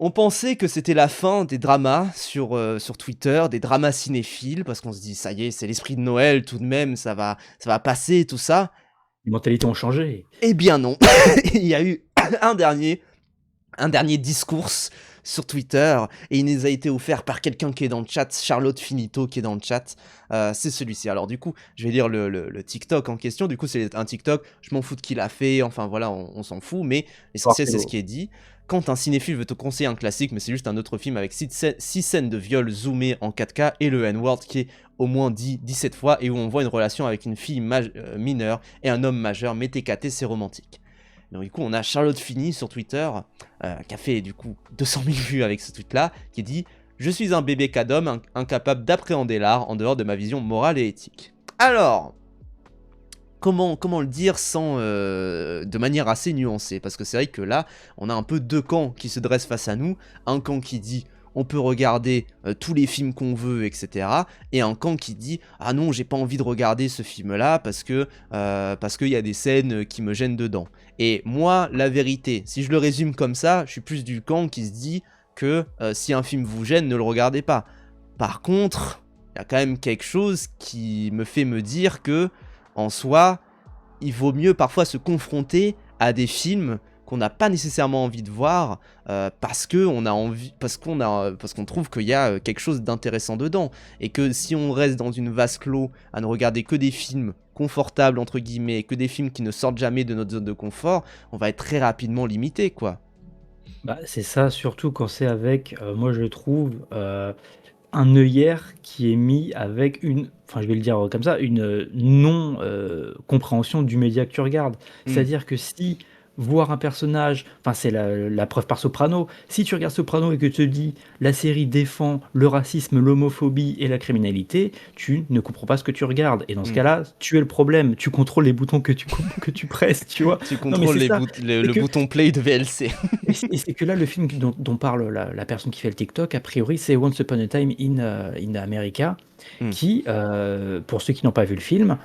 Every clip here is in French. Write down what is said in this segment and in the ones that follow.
On pensait que c'était la fin des dramas sur Twitter, des dramas cinéphiles, parce qu'on se dit: «Ça y est, c'est l'esprit de Noël tout de même, ça va passer tout ça». Les mentalités ont changé. Eh bien non! Il y a eu un dernier un dernier discours sur Twitter et il nous a été offert par quelqu'un qui est dans le chat, Charlotte Finito qui est dans le chat. C'est celui-ci. Alors du coup, je vais lire le TikTok en question. Du coup, c'est un TikTok, je m'en fous de qui l'a fait, enfin voilà, on s'en fout, mais l'essentiel c'est ce qui est dit. Quand un cinéphile veut te conseiller un classique, mais c'est juste un autre film avec 6 scènes de viol zoomées en 4K et le N-word qui est au moins dit 17 fois et où on voit une relation avec une fille mineure et un homme majeur, mais TKT c'est romantique. Donc du coup, on a Charlotte Fini sur Twitter, qui a fait du coup 200 000 vues avec ce tweet-là, qui dit « Je suis un bébé cadom incapable d'appréhender l'art en dehors de ma vision morale et éthique. » Alors, comment le dire sans, de manière assez nuancée? Parce que c'est vrai que là, on a un peu deux camps qui se dressent face à nous. Un camp qui dit on peut regarder tous les films qu'on veut, etc. Et un camp qui dit ah non, j'ai pas envie de regarder ce film-là parce qu'il y a des scènes qui me gênent dedans. Et moi, la vérité, si je le résume comme ça, je suis plus du camp qui se dit que si un film vous gêne, ne le regardez pas. Par contre, il y a quand même quelque chose qui me fait me dire que en soi, il vaut mieux parfois se confronter à des films qu'on n'a pas nécessairement envie de voir parce qu'on a envie, parce qu'on trouve qu'il y a quelque chose d'intéressant dedans, et que si on reste dans une vase clos à ne regarder que des films confortables entre guillemets, que des films qui ne sortent jamais de notre zone de confort, on va être très rapidement limité, quoi. Bah, c'est ça, surtout quand c'est avec, moi je trouve, un œillère qui est mis avec une, enfin je vais le dire comme ça, une non compréhension du média que tu regardes. Hmm. C'est-à-dire que si voir un personnage, enfin c'est la preuve par Soprano, si tu regardes Soprano et que tu te dis la série défend le racisme, l'homophobie et la criminalité, tu ne comprends pas ce que tu regardes. Et dans ce Hmm. cas-là, tu es le problème. Tu contrôles les boutons que tu presses, tu vois. Tu Non mais contrôles c'est ça. C'est le que bouton play de VLC. et c'est que là, le film dont parle la personne qui fait le TikTok, a priori, c'est Once Upon a Time in America, Hmm. qui, pour ceux qui n'ont pas vu le film,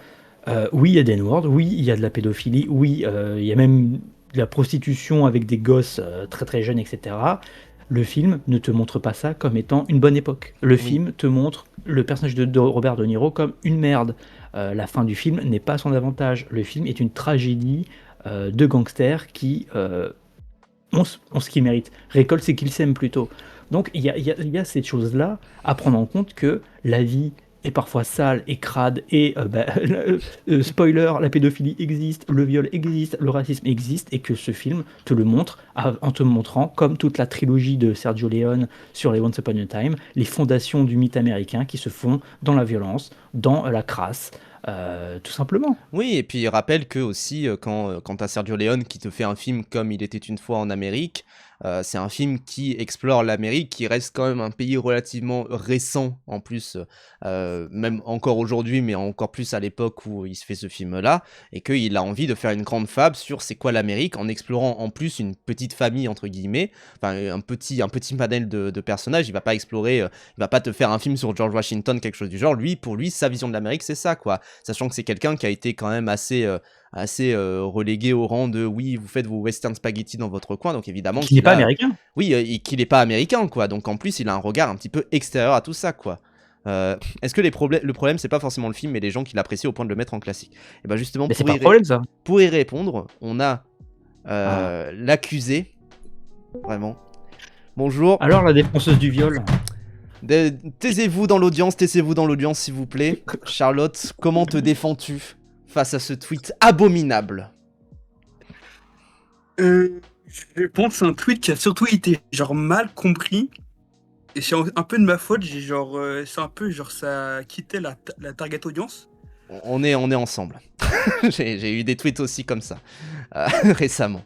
oui, il y a des N-words, oui, il y a de la pédophilie, oui, il y a même de la prostitution avec des gosses très très jeunes, etc. Le film ne te montre pas ça comme étant une bonne époque. Le Oui. film te montre le personnage de Robert De Niro comme une merde. La fin du film n'est pas à son avantage. Le film est une tragédie de gangsters qui ont ce qu'ils méritent. Récolte ce qu'ils sèment plutôt. Donc il y a cette chose-là à prendre en compte, que la vie est parfois sale et crade et spoiler, la pédophilie existe, le viol existe, le racisme existe, et que ce film te le montre en te montrant, comme toute la trilogie de Sergio Leone sur les Once Upon a Time, les fondations du mythe américain qui se font dans la violence, dans la crasse, tout simplement. Oui, et puis il rappelle que aussi, quand t'as Sergio Leone qui te fait un film comme Il était une fois en Amérique, c'est un film qui explore l'Amérique, qui reste quand même un pays relativement récent en plus, même encore aujourd'hui, mais encore plus à l'époque où il se fait ce film-là, et qu'il a envie de faire une grande fable sur c'est quoi l'Amérique, en explorant en plus une petite famille entre guillemets, enfin un petit panel de personnages. Il va pas explorer, il va pas te faire un film sur George Washington, quelque chose du genre. Lui, pour lui, sa vision de l'Amérique, c'est ça, quoi. Sachant que c'est quelqu'un qui a été quand même assez relégué au rang de oui, vous faites vos western spaghetti dans votre coin, donc évidemment Qui n'est qu'il pas a, américain. oui, et qu'il est pas américain, quoi. Donc en plus, il a un regard un petit peu extérieur à tout ça, quoi. Est-ce que le problème, c'est pas forcément le film, mais les gens qui l'apprécient au point de le mettre en classique? Et ben justement, Mais c'est pas un problème, ça. pour y répondre, on a Ah. l'accusé, vraiment. Bonjour. Alors, la défenseuse du viol. Taisez-vous dans l'audience, s'il vous plaît. Charlotte, comment te défends-tu face à ce tweet abominable? Je pense que c'est un tweet qui a surtout été genre mal compris. Et c'est un peu de ma faute, j'ai genre. C'est un peu genre ça a quitté la target audience. On est ensemble. J'ai eu des tweets aussi comme ça récemment.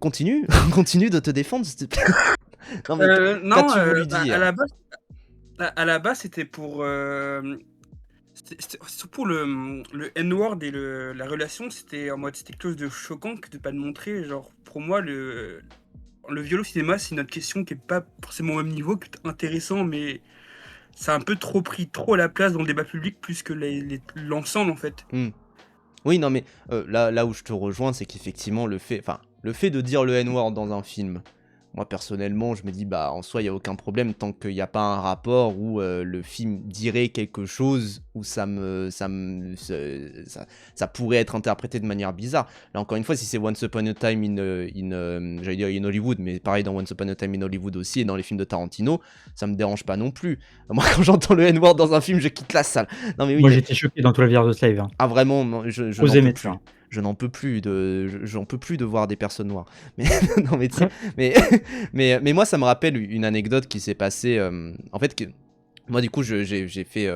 Continue, continue de te défendre, s'il te plaît. Non mais Non, qu'as-tu voulu à dire? la base, à la base, c'était pour. C'était pour le N-word et la relation, c'était en mode c'était quelque chose de choquant que de pas le montrer. Genre, pour moi, le viol au cinéma, c'est une autre question qui est pas forcément au même niveau, qui est intéressant, mais ça a un peu trop pris trop la place dans le débat public plus que l'ensemble en fait. Hmm. Oui, non mais là où je te rejoins, c'est qu'effectivement le fait, enfin, le fait de dire le N-word dans un film, moi personnellement, je me dis, bah en soi, il n'y a aucun problème tant qu'il n'y a pas un rapport où le film dirait quelque chose, où ça pourrait être interprété de manière bizarre. Là, encore une fois, si c'est Once Upon a Time j'allais dire in Hollywood, mais pareil dans Once Upon a Time in Hollywood aussi, et dans les films de Tarantino, ça me dérange pas non plus. Moi, quand j'entends le N-word dans un film, je quitte la salle. Non mais oui, Moi, j'étais choqué dans 12 Years a Slave. Hein. ah vraiment, non, je n'en Osez peux mettre plus. ça. Je n'en peux plus j'en peux plus de voir des personnes noires. Mais non mais tu sais, mais, mais moi ça me rappelle une anecdote qui s'est passée. En fait, moi du coup j'ai fait.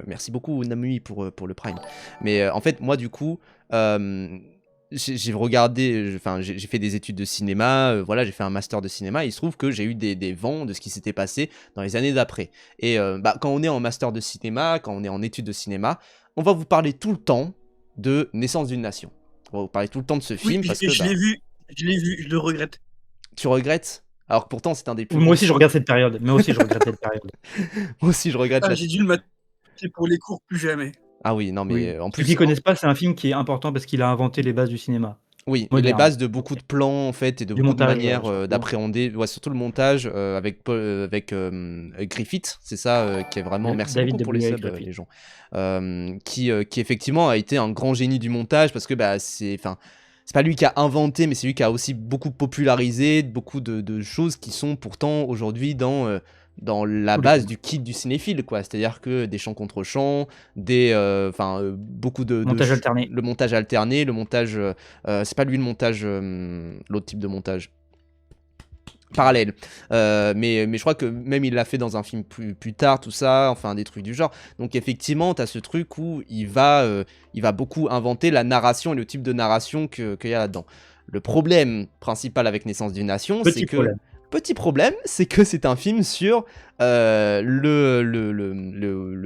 Merci beaucoup Namui pour le Prime. Mais en fait moi du coup j'ai regardé, enfin j'ai fait des études de cinéma. Voilà, j'ai fait un master de cinéma. Et il se trouve que j'ai eu des vents de ce qui s'était passé dans les années d'après. Et bah, quand on est en master de cinéma, quand on est en études de cinéma, on va vous parler tout le temps de Naissance d'une nation. On va vous parler tout le temps de ce Oui, film parce que je bah, l'ai vu, je le regrette. tu regrettes. Alors que pourtant c'est un des plus Moi bons aussi, je regarde cette période. Moi aussi, je regrette cette période. Moi aussi je regrette Ah, j'ai dû le mater pour les cours, plus jamais. Ah oui, non mais Oui. en Ceux plus qui connaissent pas, c'est un film qui est important parce qu'il a inventé les bases du cinéma oui, et les moderne, bases de beaucoup de plans en fait et de du beaucoup de montage, manières surtout. d'appréhender, ouais, surtout le montage avec Griffith, c'est ça qui est vraiment merci David beaucoup pour les W. subs Griffith. les gens. Qui effectivement a été un grand génie du montage parce que bah c'est pas lui qui a inventé mais c'est lui qui a aussi beaucoup popularisé beaucoup de choses qui sont pourtant aujourd'hui dans la Tous les base films. du kit du cinéphile quoi, c'est-à-dire que des chants contre chants, beaucoup Montage alterné. le montage alterné, le montage c'est pas lui le montage l'autre type de montage parallèle. Mais je crois que même il l'a fait dans un film plus tard, tout ça, enfin des trucs du genre. Donc effectivement, t'as ce truc où il va beaucoup inventer la narration et le type de narration qu'il y a là-dedans. Le problème principal avec Naissance d'une nation, c'est que... Petit problème, c'est que c'est un film sur le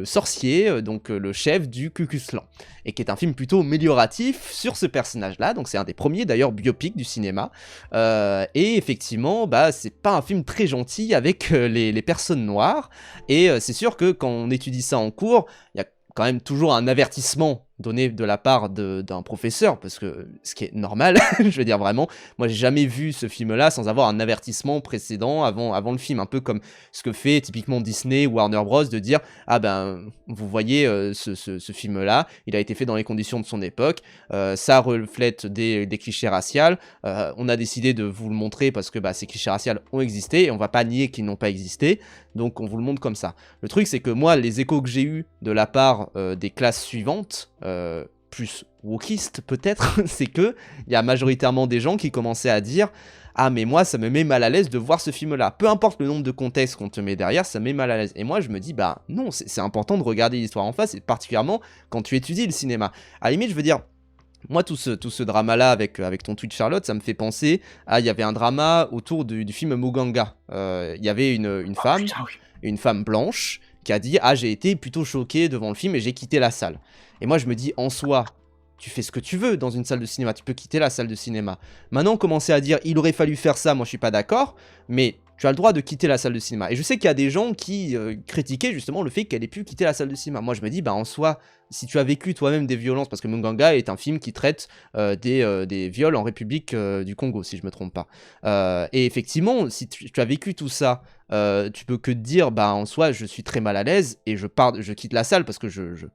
sorcier, donc le chef du Ku Klux Klan, et qui est un film plutôt amélioratif sur ce personnage-là, donc c'est un des premiers d'ailleurs biopics du cinéma, et effectivement, bah, c'est pas un film très gentil avec les personnes noires, et c'est sûr que quand on étudie ça en cours, il y a quand même toujours un avertissement donné de la part d'un professeur, parce que ce qui est normal, je veux dire vraiment, moi j'ai jamais vu ce film-là sans avoir un avertissement précédent avant le film, un peu comme ce que fait typiquement Disney ou Warner Bros, de dire ah ben vous voyez ce film-là, il a été fait dans les conditions de son époque, ça reflète des clichés raciaux, on a décidé de vous le montrer parce que bah, ces clichés raciaux ont existé et on va pas nier qu'ils n'ont pas existé, donc on vous le montre comme ça. Le truc c'est que moi les échos que j'ai eu de la part des classes suivantes, plus wokiste peut-être, c'est que il y a majoritairement des gens qui commençaient à dire ah mais moi ça me met mal à l'aise de voir ce film là, peu importe le nombre de contextes qu'on te met derrière, ça me met mal à l'aise. Et moi je me dis bah non, c'est important de regarder l'histoire en face, et particulièrement quand tu étudies le cinéma. À la limite je veux dire, moi, tout ce drama-là avec ton tweet Charlotte, ça me fait penser à... Il y avait un drama autour du film Muganga. Il y avait une femme, Putain, oui. une femme blanche, qui a dit « Ah, j'ai été plutôt choquée devant le film et j'ai quitté la salle. » Et moi, je me dis, en soi, tu fais ce que tu veux dans une salle de cinéma, tu peux quitter la salle de cinéma. Maintenant, commencer à dire « Il aurait fallu faire ça », moi je suis pas d'accord, mais... Tu as le droit de quitter la salle de cinéma. Et je sais qu'il y a des gens qui critiquaient justement le fait qu'elle ait pu quitter la salle de cinéma. Moi, je me dis, bah en soi, si tu as vécu toi-même des violences, parce que Muganga est un film qui traite des viols en République du Congo, si je me trompe pas. Et effectivement, si tu as vécu tout ça, tu peux que te dire, bah en soi, je suis très mal à l'aise et je quitte la salle parce que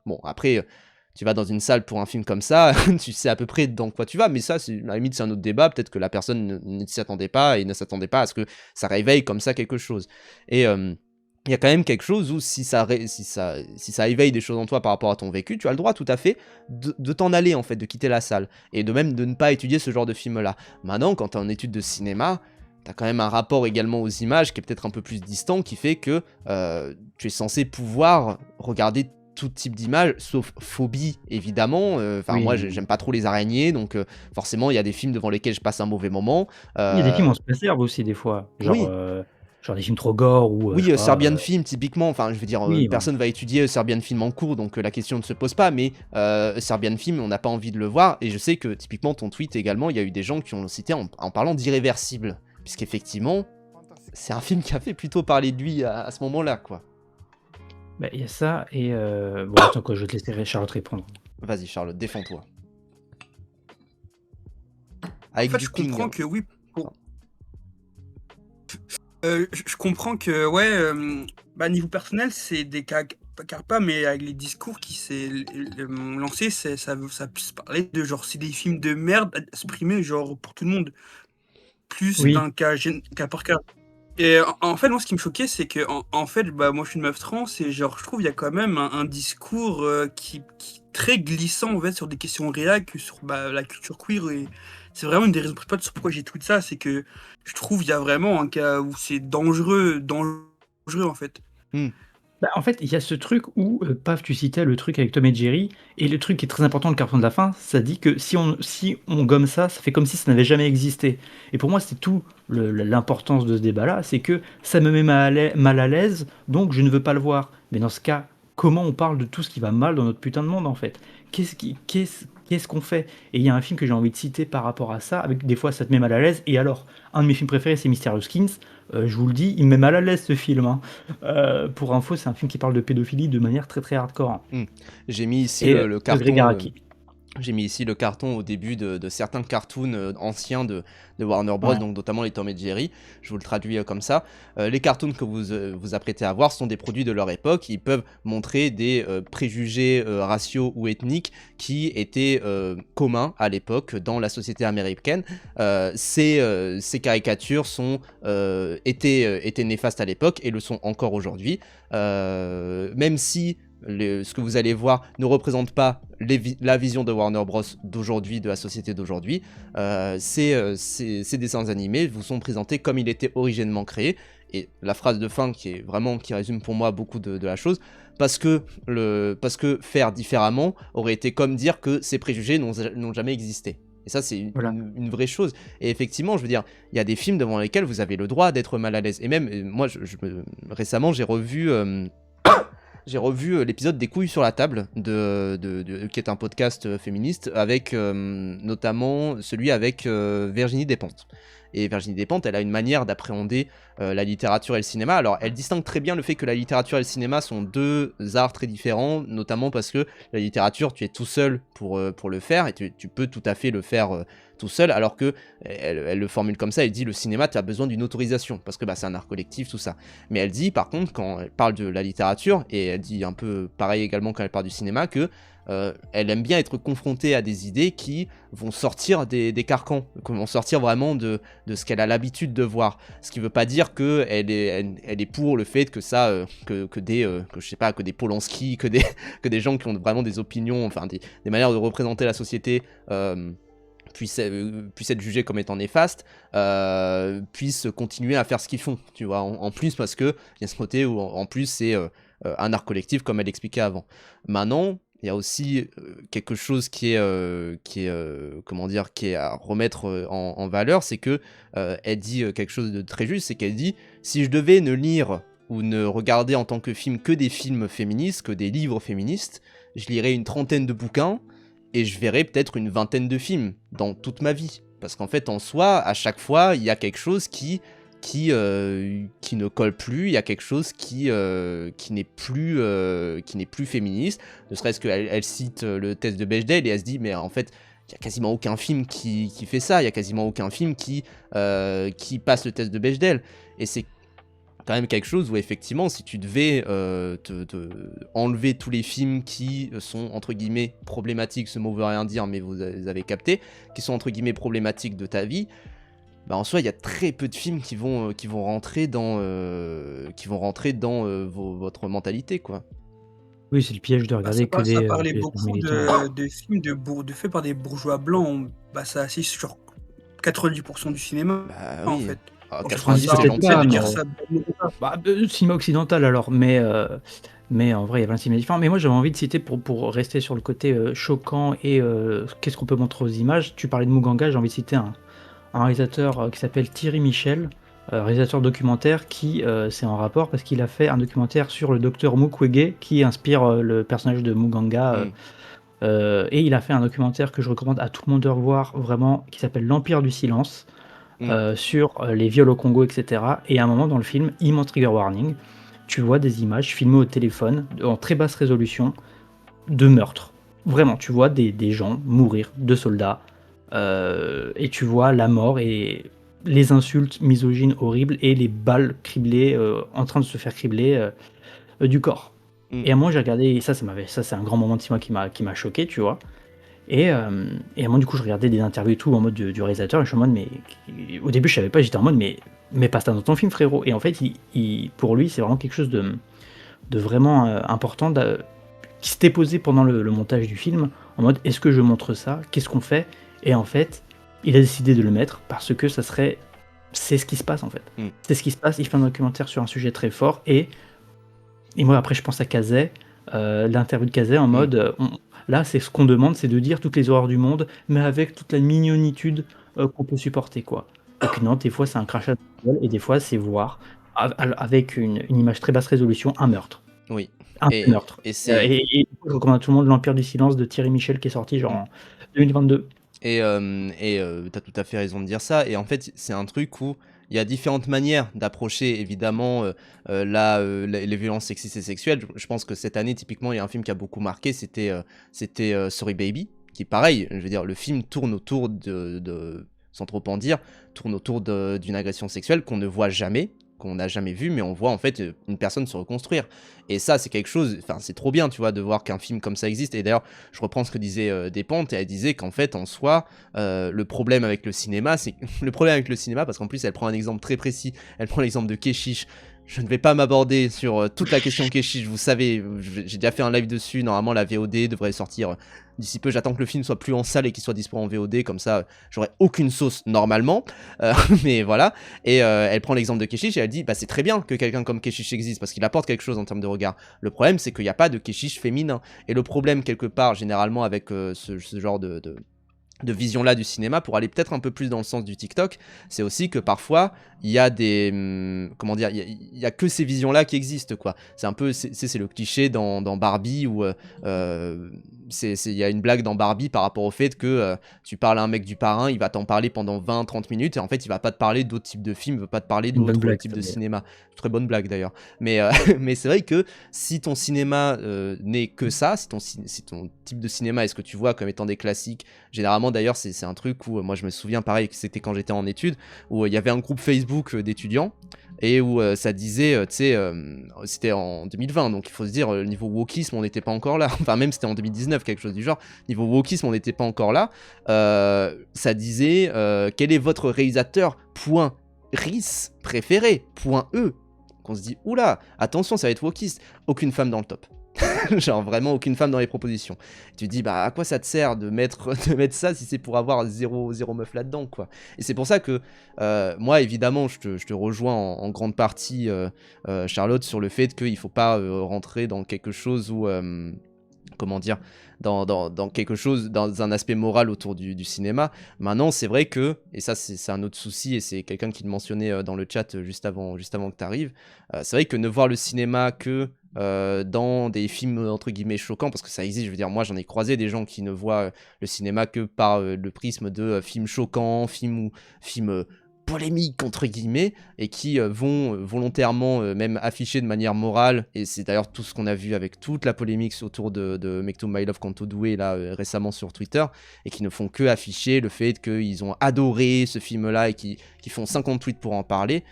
bon, après... Tu vas dans une salle pour un film comme ça, tu sais à peu près dans quoi tu vas, mais ça, à la limite, c'est un autre débat. Peut-être que la personne ne s'y attendait pas et ne s'attendait pas à ce que ça réveille comme ça quelque chose. Et il y a quand même quelque chose où si ça éveille des choses en toi par rapport à ton vécu, tu as le droit tout à fait de t'en aller, en fait, de quitter la salle. Et de même de ne pas étudier ce genre de film-là. Maintenant, quand tu es en étude de cinéma, t'as quand même un rapport également aux images qui est peut-être un peu plus distant, qui fait que tu es censé pouvoir regarder tout type d'image, sauf phobie évidemment. Oui. Moi j'aime pas trop les araignées, donc forcément il y a des films devant lesquels je passe un mauvais moment. Il y a des films, on se préserve aussi des fois. Genre, Oui. genre des films trop gore ou je Oui, sais pas, Serbian Film typiquement, enfin je veux dire, oui, personne va étudier Serbian Film en cours, donc la question ne se pose pas, mais Serbian Film, on n'a pas envie de le voir, et je sais que typiquement ton tweet également, il y a eu des gens qui ont cité en parlant d'Irréversible, puisqu'effectivement, c'est un film qui a fait plutôt parler de lui à ce moment-là, quoi. Bah, il y a ça et bon attends quoi, je vais te laisser Charlotte répondre. Vas-y Charlotte, défends-toi. En avec fait, du je ping. comprends que oui, pour- je comprends que, ouais, niveau personnel, c'est des cas pas, mais avec les discours qui s'est lancé, ça puisse parler de genre, c'est des films de merde à exprimer, genre, pour tout le monde, plus Oui, d'un cas par cas. Et en fait, moi, ce qui me choquait, c'est que, en fait, moi, je suis une meuf trans, et genre, je trouve il y a quand même un discours qui est très glissant, en fait, sur des questions réelles, que sur la culture queer. Et c'est vraiment une des raisons principales sur pourquoi j'ai tweeté ça, c'est que je trouve il y a vraiment un cas où c'est dangereux, en fait. Hmm. bah, en fait, il y a ce truc où, paf, tu citais le truc avec Tom et Jerry et le truc qui est très important, le carton de la fin, ça dit que si on gomme ça, ça fait comme si ça n'avait jamais existé et pour moi, c'est tout l'importance de ce débat-là, c'est que ça me met mal à l'aise, donc je ne veux pas le voir. Mais dans ce cas, comment on parle de tout ce qui va mal dans notre putain de monde, en fait? Qu'est-ce qu'on fait? Et il y a un film que j'ai envie de citer par rapport à ça, avec des fois ça te met mal à l'aise, et alors, un de mes films préférés, c'est Mysterious Skins. Je vous le dis, il me met mal à l'aise ce film, hein. Pour info, c'est un film qui parle de pédophilie de manière très très hardcore, hein. Hmm. J'ai mis ici Et le de Greg carton. Araki. J'ai mis ici le carton au début de certains cartoons anciens de Warner Bros, Ouais. donc notamment les Tom et Jerry. Je vous le traduis comme ça. Les cartoons que vous apprêtez à voir sont des produits de leur époque. Ils peuvent montrer des préjugés raciaux ou ethniques qui étaient communs à l'époque dans la société américaine. Ces caricatures étaient néfastes à l'époque et le sont encore aujourd'hui. Même si ce que vous allez voir ne représente pas la vision de Warner Bros d'aujourd'hui, de la société d'aujourd'hui. Ces dessins animés vous sont présentés comme il était originellement créé. Et la phrase de fin qui résume pour moi beaucoup de la chose, parce que faire différemment aurait été comme dire que ces préjugés n'ont jamais existé. Et ça, c'est Voilà. une vraie chose. Et effectivement, je veux dire, il y a des films devant lesquels vous avez le droit d'être mal à l'aise. Et même, moi, récemment, j'ai revu l'épisode des couilles sur la table, qui est un podcast féministe, avec notamment celui avec Virginie Despentes. Et Virginie Despentes, elle a une manière d'appréhender la littérature et le cinéma. Alors, elle distingue très bien le fait que la littérature et le cinéma sont deux arts très différents, notamment parce que la littérature, tu es tout seul pour le faire, et tu peux tout à fait le faire tout seul, alors que elle le formule comme ça, elle dit le cinéma, tu as besoin d'une autorisation, parce que c'est un art collectif, tout ça. Mais elle dit, par contre, quand elle parle de la littérature, et elle dit un peu pareil également quand elle parle du cinéma, que elle aime bien être confrontée à des idées qui vont sortir des carcans, qui vont sortir vraiment de ce qu'elle a l'habitude de voir. Ce qui veut pas dire qu'elle est pour le fait que ça, que des Polanski, que des gens qui ont vraiment des opinions, enfin des manières de représenter la société puissent être jugés comme étant néfastes, puissent continuer à faire ce qu'ils font, tu vois, en plus, parce que il y a ce côté où en plus c'est un art collectif comme elle expliquait avant. Maintenant, il y a aussi quelque chose qui est à remettre en valeur, c'est que elle dit quelque chose de très juste, c'est qu'elle dit si je devais ne lire ou ne regarder en tant que film que des films féministes, que des livres féministes, je lirais une trentaine de bouquins et je verrais peut-être une vingtaine de films dans toute ma vie. Parce qu'en fait, en soi, à chaque fois, il y a quelque chose qui ne colle plus, il y a quelque chose qui n'est plus féministe, ne serait-ce qu'elle cite le test de Bechdel et elle se dit mais en fait il y a quasiment aucun film qui fait ça, il y a quasiment aucun film qui passe le test de Bechdel, et c'est quand même quelque chose où effectivement si tu devais enlever tous les films qui sont entre guillemets problématiques, ce mot veut rien dire mais vous avez capté, qui sont entre guillemets problématiques de ta vie, en soi, il y a très peu de films qui vont rentrer dans votre mentalité, quoi. Oui, c'est le piège de regarder que Ça des parlait des beaucoup militants. de films faits par des bourgeois blancs. Ça assiste sur 90% du cinéma, Bah en oui, fait. ah, Bon, je trouve 90 ça c'est un Peut-être peu gentil. bête pas, de mais dire ça. cinéma occidental alors, mais en vrai, il y a plein de cinémas différents. Mais moi, j'avais envie de citer, pour rester sur le côté choquant et qu'est-ce qu'on peut montrer aux images. Tu parlais de Muganga, j'ai envie de citer un réalisateur qui s'appelle Thierry Michel, réalisateur documentaire qui c'est en rapport parce qu'il a fait un documentaire sur le docteur Mukwege qui inspire le personnage de Muganga. Et il a fait un documentaire que je recommande à tout le monde de revoir, vraiment, qui s'appelle L'Empire du Silence, sur les viols au Congo, etc. Et à un moment dans le film, immense trigger warning, tu vois des images filmées au téléphone en très basse résolution de meurtres. Vraiment, tu vois des gens mourir, de soldats, et tu vois la mort et les insultes misogynes horribles et les balles criblées, en train de se faire cribler, du corps. Mm. Et à moi j'ai regardé et ça c'est un grand moment de cinéma qui m'a choqué, tu vois? Et à moi du coup je regardais des interviews et tout en mode du réalisateur et je suis en mode mais au début je savais pas, j'étais en mode: «Mais passe ça dans ton film frérot» et en fait il pour lui c'est vraiment quelque chose de vraiment, important qui s'était posé pendant le montage du film en mode: «Est-ce que je montre ça? Qu'est-ce qu'on fait?» Et en fait, il a décidé de le mettre parce que c'est ce qui se passe en fait. Mm. C'est ce qui se passe, il fait un documentaire sur un sujet très fort et moi après je pense à Cazet, l'interview de Cazet en mode, là c'est ce qu'on demande, c'est de dire toutes les horreurs du monde, mais avec toute la mignonitude, qu'on peut supporter quoi. Et puis non, des fois c'est un crachat de gueule et des fois c'est voir avec une image très basse résolution, un meurtre. Oui. Un seul Et, meurtre. et c'est. Et je recommande à tout le monde L'Empire du silence de Thierry Michel qui est sorti genre Mm. en 2022. T'as tout à fait raison de dire ça. Et en fait, c'est un truc où il y a différentes manières d'approcher évidemment les violences sexistes et sexuelles. Je pense que cette année, typiquement, il y a un film qui a beaucoup marqué, c'était Sorry Baby, qui pareil, je veux dire, le film tourne autour sans trop en dire, tourne autour d'une agression sexuelle qu'on ne voit jamais, qu'on n'a jamais vu, mais on voit en fait une personne se reconstruire. Et ça, c'est quelque chose, enfin, c'est trop bien, tu vois, de voir qu'un film comme ça existe. Et d'ailleurs, je reprends ce que disait Despentes, et elle disait qu'en fait, en soi, le problème avec le cinéma, c'est le problème avec le cinéma, parce qu'en plus, elle prend un exemple très précis, elle prend l'exemple de Keshish. Je ne vais pas m'aborder sur toute la question Keshish, vous savez, j'ai déjà fait un live dessus, normalement la VOD devrait sortir d'ici peu, j'attends que le film soit plus en salle et qu'il soit dispo en VOD, comme ça j'aurai aucune sauce normalement, mais voilà, et elle prend l'exemple de Keshish et elle dit, bah c'est très bien que quelqu'un comme Keshish existe, parce qu'il apporte quelque chose en termes de regard. Le problème c'est qu'il n'y a pas de Keshish féminin, et le problème quelque part, généralement avec ce genre de vision-là du cinéma, pour aller peut-être un peu plus dans le sens du TikTok, c'est aussi que parfois, il y a des... comment dire, il y a que ces visions-là qui existent, quoi. C'est un peu... C'est le cliché dans Barbie, où il y a une blague dans Barbie par rapport au fait que tu parles à un mec du Parrain, il va t'en parler pendant 20-30 minutes, et en fait, il va pas te parler d'autres types de films, il va pas te parler Une bonne d'autres blague, types ça, de d'ailleurs. cinéma. Très bonne blague, d'ailleurs. Mais, mais c'est vrai que si ton cinéma n'est que ça, si ton type de cinéma est ce que tu vois comme étant des classiques, généralement d'ailleurs c'est un truc où moi je me souviens pareil que c'était quand j'étais en études, où il y avait un groupe Facebook d'étudiants et où ça disait, tu sais, c'était en 2020, donc il faut se dire, niveau wokisme on n'était pas encore là, enfin même c'était en 2019, quelque chose du genre, niveau wokisme on n'était pas encore là, ça disait, quel est votre réalisateur, point RIS préféré, point E, qu'on se dit, oula, attention ça va être wokiste, aucune femme dans le top. Genre vraiment aucune femme dans les propositions. Tu te dis bah à quoi ça te sert de mettre ça si c'est pour avoir zéro meuf là-dedans quoi. Et c'est pour ça que moi évidemment je te rejoins en grande partie Charlotte sur le fait qu'il faut pas rentrer dans quelque chose où comment dire, dans quelque chose, dans un aspect moral autour du cinéma. Maintenant, c'est vrai que, et ça c'est un autre souci, et c'est quelqu'un qui le mentionnait dans le chat juste avant que tu arrives, c'est vrai que ne voir le cinéma que dans des films entre guillemets choquants, parce que ça existe, je veux dire, moi j'en ai croisé des gens qui ne voient le cinéma que par le prisme de films choquants, films polémiques entre guillemets, et qui vont volontairement même afficher de manière morale, et c'est d'ailleurs tout ce qu'on a vu avec toute la polémique autour de Make to My Love Kanto Doué là récemment sur Twitter, et qui ne font que afficher le fait qu'ils ont adoré ce film là et qui font 50 tweets pour en parler.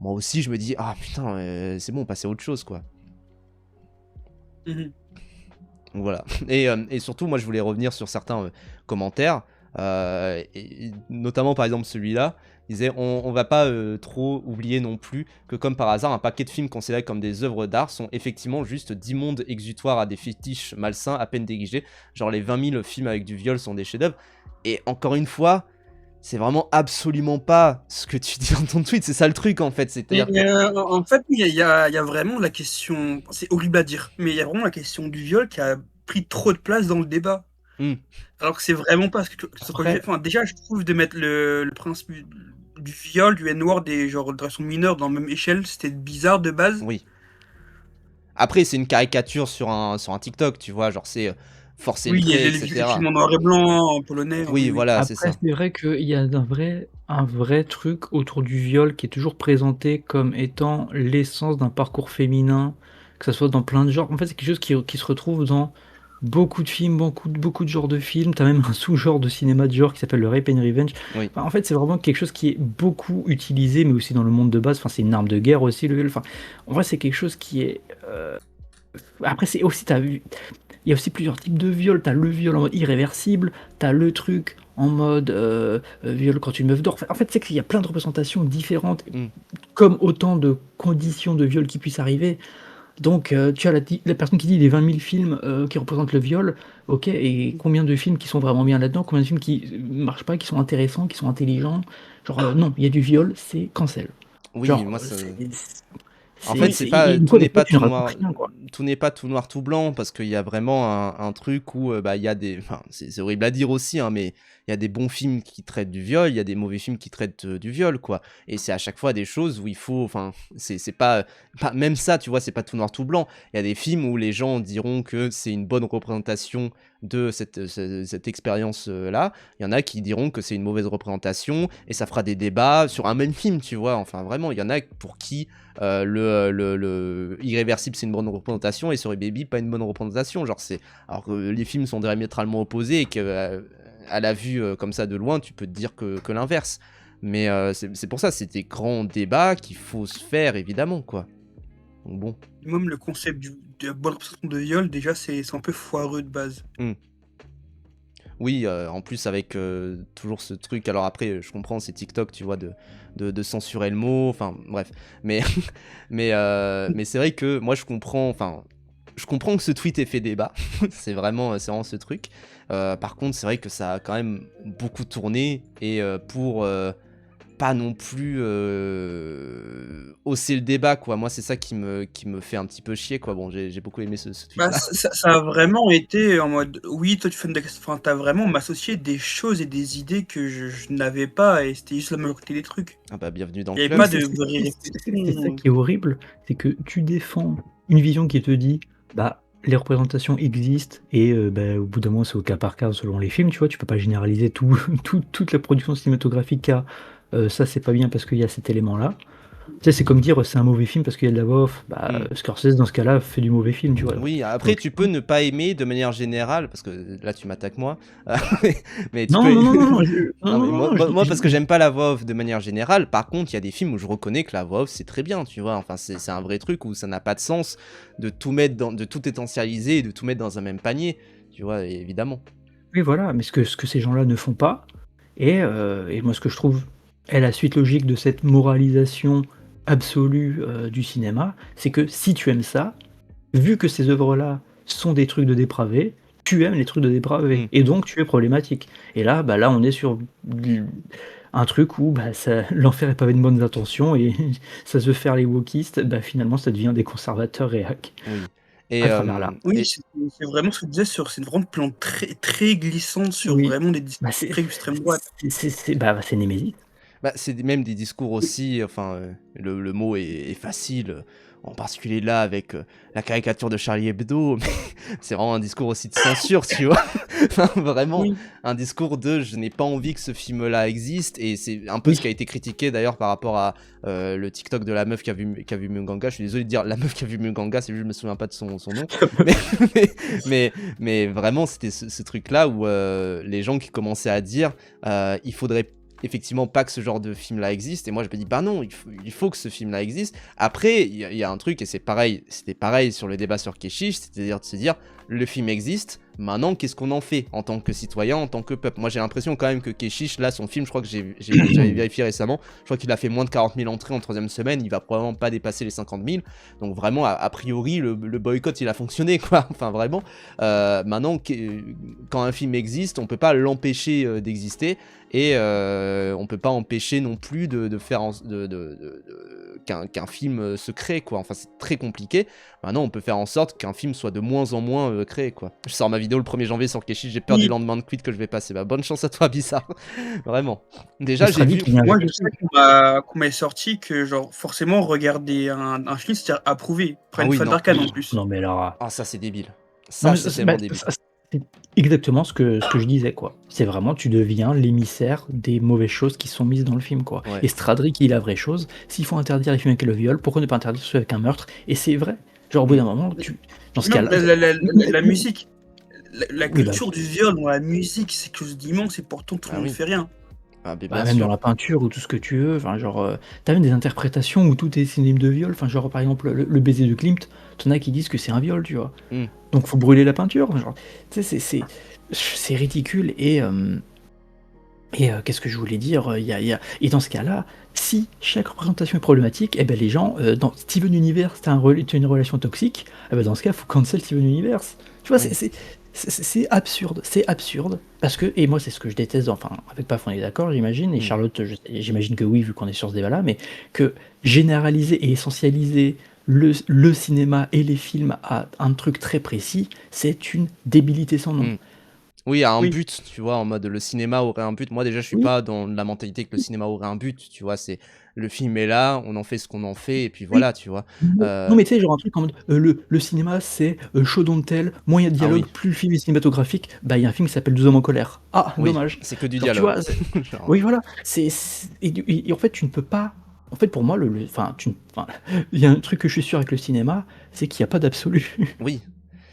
Moi aussi je me dis ah putain c'est bon, passer à autre chose quoi. Mhm. Donc voilà. Et surtout, moi, je voulais revenir sur certains commentaires, et notamment par exemple celui-là. Il disait on va pas trop oublier non plus que comme par hasard, un paquet de films considérés comme des œuvres d'art sont effectivement juste d'immondes exutoires à des fétiches malsains à peine dégagés. Genre les 20 000 films avec du viol sont des chefs-d'œuvre. Et encore une fois, c'est vraiment absolument pas ce que tu dis dans ton tweet. C'est ça le truc en fait. C'est-à-dire En fait, il y a vraiment la question, c'est horrible à dire, mais il y a vraiment la question du viol qui a pris trop de place dans le débat. Alors que c'est vraiment pas ce que Après- enfin, déjà, je trouve de mettre le principe du viol, du N-word et genre de façon mineure dans la même échelle, c'était bizarre de base. Oui. Après, c'est une caricature sur un TikTok, tu vois, genre c'est forcer Oui, le il y a trait, les etc. films en noir et blanc, en polonais. Oui, voilà, c'est Après, ça. c'est vrai qu'il y a un vrai truc autour du viol qui est toujours présenté comme étant l'essence d'un parcours féminin, que ça soit dans plein de genres. En fait, c'est quelque chose qui se retrouve dans beaucoup de films, beaucoup de genres de films. T'as même un sous-genre de cinéma de genre qui s'appelle le Rape and Revenge. Oui. Enfin, en fait, c'est vraiment quelque chose qui est beaucoup utilisé, mais aussi dans le monde de base. Enfin, c'est une arme de guerre aussi, le viol. Enfin, en vrai, c'est quelque chose qui est. Après, c'est aussi, il y a aussi plusieurs types de viol. T'as le viol en mode irréversible, t'as le truc en mode viol quand une meuf dort. Enfin, en fait, c'est qu'il y a plein de représentations différentes, Mm. comme autant de conditions de viol qui puissent arriver. Donc, tu as la personne qui dit les 20 000 films qui représentent le viol, ok, et combien de films qui sont vraiment bien là-dedans, combien de films qui marchent pas, qui sont intéressants, qui sont intelligents. Genre, non, il y a du viol, c'est cancel. Oui, Genre, moi, ça... En c'est, fait, c'est c'est, pas une tout fois n'est de plus, pas tu ne tout racontes noir, rien, quoi. tout n'est pas tout noir tout blanc parce qu'il y a vraiment un truc où bah il y a des, enfin c'est horrible à dire aussi hein, mais il y a des bons films qui traitent du viol, il y a des mauvais films qui traitent du viol quoi. Et c'est à chaque fois des choses où il faut, enfin c'est pas même ça tu vois c'est pas tout noir tout blanc. Il y a des films où les gens diront que c'est une bonne représentation de cette expérience là. Il y en a qui diront que c'est une mauvaise représentation et ça fera des débats sur un même film tu vois. Enfin vraiment il y en a pour qui le Irréversible c'est une bonne représentation et Sorry Baby pas une bonne représentation genre c'est alors que les films sont diamétralement opposés et que à la vue comme ça de loin tu peux te dire que l'inverse mais c'est pour ça c'est des grands débats qu'il faut se faire évidemment quoi donc bon Même le concept de la bonne représentation de viol, déjà, c'est un peu foireux de base. oui en plus avec toujours ce truc alors après je comprends c'est TikTok tu vois de censurer le mot enfin bref mais mais c'est vrai que moi je comprends que ce tweet ait fait débat c'est vraiment ce truc par contre c'est vrai que ça a quand même beaucoup tourné et pour pas non plus hausser le débat quoi moi c'est ça qui me fait un petit peu chier quoi bon j'ai beaucoup aimé ce tweet Bah, là ça a vraiment été en mode, oui, toi tu fais enfin, t'as vraiment m'associé des choses et des idées que je n'avais pas et c'était juste la majorité des trucs. ah bah bienvenue dans Il le n'y avait club pas de vraie C'est ça réflexion. qui est horrible, c'est que tu défends une vision qui te dit, bah, les représentations existent et bah, au bout d'un moment, c'est au cas par cas selon les films, tu vois, tu peux pas généraliser toute la production cinématographique à ça c'est pas bien parce qu'il y a cet élément-là. Tu sais, c'est comme dire c'est un mauvais film parce qu'il y a de la voix off. Bah, Scorsese, dans ce cas-là, fait du mauvais film, tu vois. Oui, après Donc, tu peux ne pas aimer de manière générale, parce que là tu m'attaques moi, mais tu non, peux... non, non, non, non, Non, mais non, non, moi parce que j'aime pas la voix off de manière générale, par contre il y a des films où je reconnais que la voix off c'est très bien, tu vois, enfin c'est un vrai truc où ça n'a pas de sens de tout mettre de tout essentialiser et de tout mettre dans un même panier, tu vois, évidemment. oui, voilà, mais ce que ces gens-là ne font pas, et moi ce que je trouve est la suite logique de cette moralisation absolue du cinéma, c'est que si tu aimes ça, vu que ces œuvres-là sont des trucs de dépravés, tu aimes les trucs de dépravés, et donc tu es problématique. Et là, bah là on est sur un truc où bah, l'enfer est pavé de bonnes intentions, et ça se veut faire les wokistes, bah finalement ça devient des conservateurs réac Oui. Et, à travers là. Oui, c'est vraiment ce que tu disais c'est une vraiment plan très, très glissante sur Oui. vraiment des Bah, discours c'est très extrême droite. c'est Némésis. bah, c'est même des discours aussi, enfin, le mot est facile, en particulier là avec la caricature de Charlie Hebdo, mais c'est vraiment un discours aussi de censure, tu vois. Enfin, vraiment, Oui. un discours de je n'ai pas envie que ce film-là existe, et c'est un peu ce qui a été critiqué d'ailleurs par rapport à le TikTok de la meuf qui a vu Muganga. Je suis désolé de dire la meuf qui a vu Muganga, c'est juste je me souviens pas de son nom, mais vraiment c'était ce truc-là où les gens qui commençaient à dire il faudrait effectivement pas que ce genre de film là existe et moi je me dis bah non il faut que ce film là existe après il y a un truc et c'était pareil sur le débat sur Keshish, c'est-à-dire de se dire le film existe maintenant qu'est-ce qu'on en fait en tant que citoyen, en tant que peuple. Moi j'ai l'impression quand même que Keshish là son film je crois que j'avais vérifié récemment, je crois qu'il a fait moins de 40 000 entrées en troisième semaine, il va probablement pas dépasser les 50 000 donc vraiment a priori le boycott il a fonctionné quoi, enfin vraiment maintenant quand un film existe on peut pas l'empêcher d'exister et on peut pas empêcher non plus de faire qu'un film se crée quoi, enfin c'est très compliqué. Maintenant on peut faire en sorte qu'un film soit de moins en moins créé quoi. Je sors ma vidéo le 1er janvier sur Keshi, j'ai peur du lendemain de quit que je vais passer, bah bonne chance à toi Bizarre. Vraiment. Déjà j'ai vu... Moi je sais qu'on m'a sorti que genre forcément regarder un film c'est-à-dire approuver, prendre une fan d'arcade en plus. Non mais alors... Ah ça c'est débile. Ça c'est tellement débile. C'est exactement ce que je disais quoi. C'est vraiment tu deviens l'émissaire des mauvaises choses qui sont mises dans le film quoi. Ouais. Et Stradrick il est la vraie chose. S'il faut interdire les films avec le viol, pourquoi ne pas interdire ceux avec un meurtre? Et c'est vrai. Genre au bout d'un moment, dans ce cas-là, la musique. la Oui, bah, culture du viol dans la musique, c'est quelque chose d'immense et pourtant tout le Ah monde oui, fait rien. ah, mais bah, bien même dans sûr. la peinture ou tout ce que tu veux, enfin, genre, tu même des interprétations où tout est synonyme de viol, enfin, genre, par exemple, le baiser de Klimt, tu as qui disent que c'est un viol, tu vois? Hmm. Donc faut brûler la peinture, genre, tu sais, c'est ridicule qu'est-ce que je voulais dire? Et dans ce cas-là, si chaque représentation est problématique, et ben les gens, dans Steven Universe, tu une relation toxique, et ben dans ce cas, faut cancel Steven Universe. Tu vois, Oui. c'est absurde, c'est absurde parce que et moi, c'est ce que je déteste, enfin, avec Paf, on est d'accord, j'imagine, et Hmm. Charlotte, j'imagine que oui, vu qu'on est sur ce débat-là, mais que généraliser et essentialiser le cinéma et les films à un truc très précis, c'est une débilité sans nom. Hmm. Oui, à un Oui. but, tu vois, en mode le cinéma aurait un but. Moi, déjà, je suis Oui. pas dans la mentalité que le cinéma aurait un but, tu vois. C'est le film est là, on en fait ce qu'on en fait, et puis Oui. voilà, tu vois. Non, mais tu sais, genre un truc en mode, le cinéma, c'est, show don't tell, moins il y a de Ah dialogue, oui, plus le film est cinématographique. Bah, il y a un film qui s'appelle 12 hommes en colère. Ah, oui, dommage. c'est que du Genre, tu dialogue. vois? Genre, Oui, voilà, et en fait, tu ne peux pas en fait, pour moi, enfin, enfin, il y a un truc que je suis sûr avec le cinéma, c'est qu'il y a pas d'absolu. oui,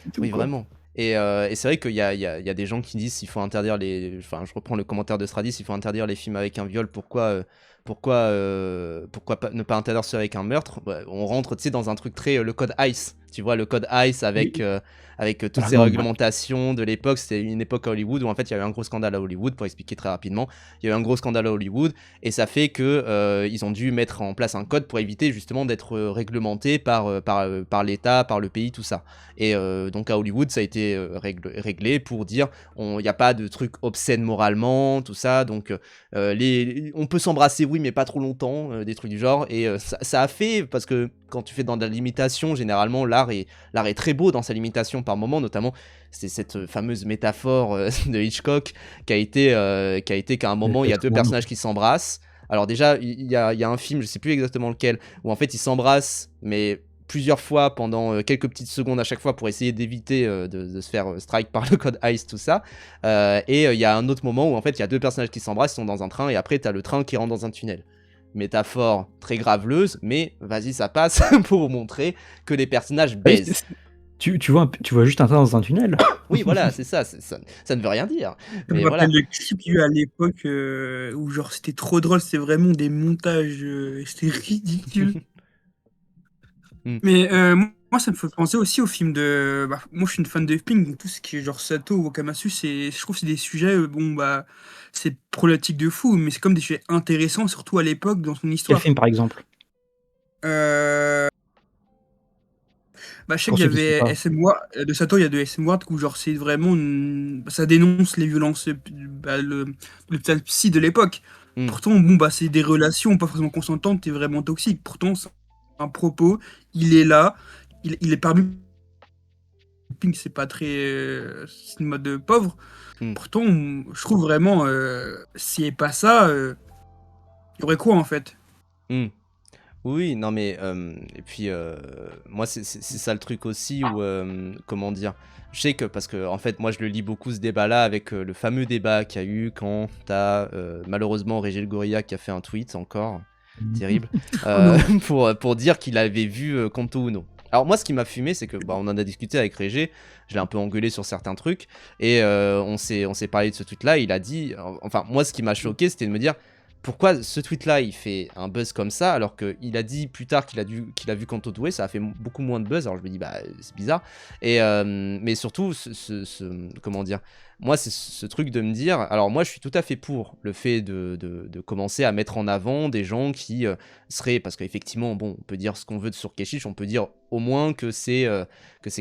C'est tout, oui, quoi. vraiment. Et c'est vrai qu'il y a des gens qui disent s'il faut interdire les. Enfin, je reprends le commentaire de Stradis, s'il faut interdire les films avec un viol, pourquoi ne pas interdire ceux avec un meurtre? Bah, on rentre, tu sais, dans un truc très. Le code ICE. Tu vois, le code ICE avec, Oui. toutes Voilà, ces non, réglementations de l'époque. C'était une époque à Hollywood où en fait il y a eu un gros scandale à Hollywood, pour expliquer très rapidement. Il y a eu un gros scandale à Hollywood et ça fait que ils ont dû mettre en place un code pour éviter justement d'être réglementé par l'État, par le pays, tout ça. Et donc à Hollywood, ça a été réglé pour dire il n'y a pas de truc obscène moralement, tout ça. Donc on peut s'embrasser, oui, mais pas trop longtemps, des trucs du genre. Et ça a fait, parce que quand tu fais dans de la limitation, généralement, l'art est très beau dans sa limitation par moment, notamment. C'est cette fameuse métaphore de Hitchcock qu'à un moment, il y a deux exactement, non. personnages qui s'embrassent. Alors déjà, il y a un film, je sais plus exactement lequel, où en fait ils s'embrassent, mais plusieurs fois pendant quelques petites secondes à chaque fois pour essayer d'éviter de se faire strike par le code ICE, tout ça. Et il y a un autre moment où en fait il y a deux personnages qui s'embrassent, ils sont dans un train et après t'as le train qui rentre dans un tunnel. Métaphore très graveleuse, mais vas-y, ça passe pour montrer que les personnages Oui, baisent. tu vois juste un train dans un tunnel. Oui, voilà, c'est ça, ça ne veut rien dire. Ça me Mais rappelle voilà. le clip qu'il y a eu à l'époque où genre c'était trop drôle, c'était vraiment des montages, c'était ridicule. Hmm. Mais moi, ça me fait penser aussi au film de. Bah, moi, je suis une fan de Pink, donc tout ce qui est genre Sato ou Wakamasu, je trouve que c'est des sujets, bon, bah, c'est problématique de fou, mais c'est comme des sujets intéressants, surtout à l'époque, dans son Quel histoire. film, par exemple? Euh, Bah, je sais Pour qu'il y ceux qui savent avait pas. SM Ward, de Sato, il y a de SM Ward où genre c'est vraiment ça dénonce les violences, bah, le psy de l'époque. Hmm. Pourtant, bon, bah, c'est des relations pas forcément consentantes et vraiment toxiques. Pourtant, c'est un propos, il est là, il est parmi Pink, c'est pas très. C'est une mode pauvre. Hmm. Pourtant, je trouve vraiment, s'il n'y avait pas ça, il y aurait quoi en fait? Hmm. Oui, non mais et puis moi c'est ça le truc aussi où comment dire, je sais que parce que en fait moi je le lis beaucoup ce débat-là avec le fameux débat qu'il y a eu quand t'as malheureusement Régis Gorilla qui a fait un tweet encore terrible Oh non. pour dire qu'il avait vu Kanto Uno. Alors moi ce qui m'a fumé c'est que bah, on en a discuté avec Régé, je l'ai un peu engueulé sur certains trucs et on s'est parlé de ce tweet là, il a dit enfin moi ce qui m'a choqué c'était de me dire pourquoi ce tweet-là, il fait un buzz comme ça, alors qu'il a dit plus tard qu'il a vu Kanto Doué, ça a fait beaucoup moins de buzz, alors je me dis, bah, c'est bizarre. Et, mais surtout, comment dire, moi, c'est ce truc de me dire, alors moi, je suis tout à fait pour le fait de commencer à mettre en avant des gens qui seraient, parce qu'effectivement, bon, on peut dire ce qu'on veut sur Keshish, on peut dire au moins que c'est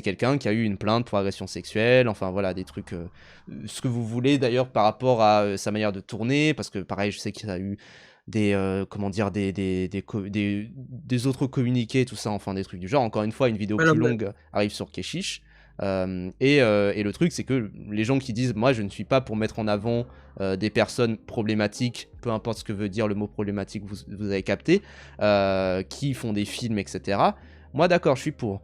quelqu'un qui a eu une plainte pour agression sexuelle, enfin voilà, des trucs, ce que vous voulez d'ailleurs par rapport à sa manière de tourner, parce que pareil, je sais qu'il y a eu des comment dire des autres communiqués, tout ça, enfin des trucs du genre. Encore une fois, une vidéo Voilà, plus bah, longue arrive sur Keshish. Et le truc c'est que les gens qui disent moi je ne suis pas pour mettre en avant des personnes problématiques, peu importe ce que veut dire le mot problématique, vous avez capté, qui font des films, etc. Moi d'accord, je suis pour.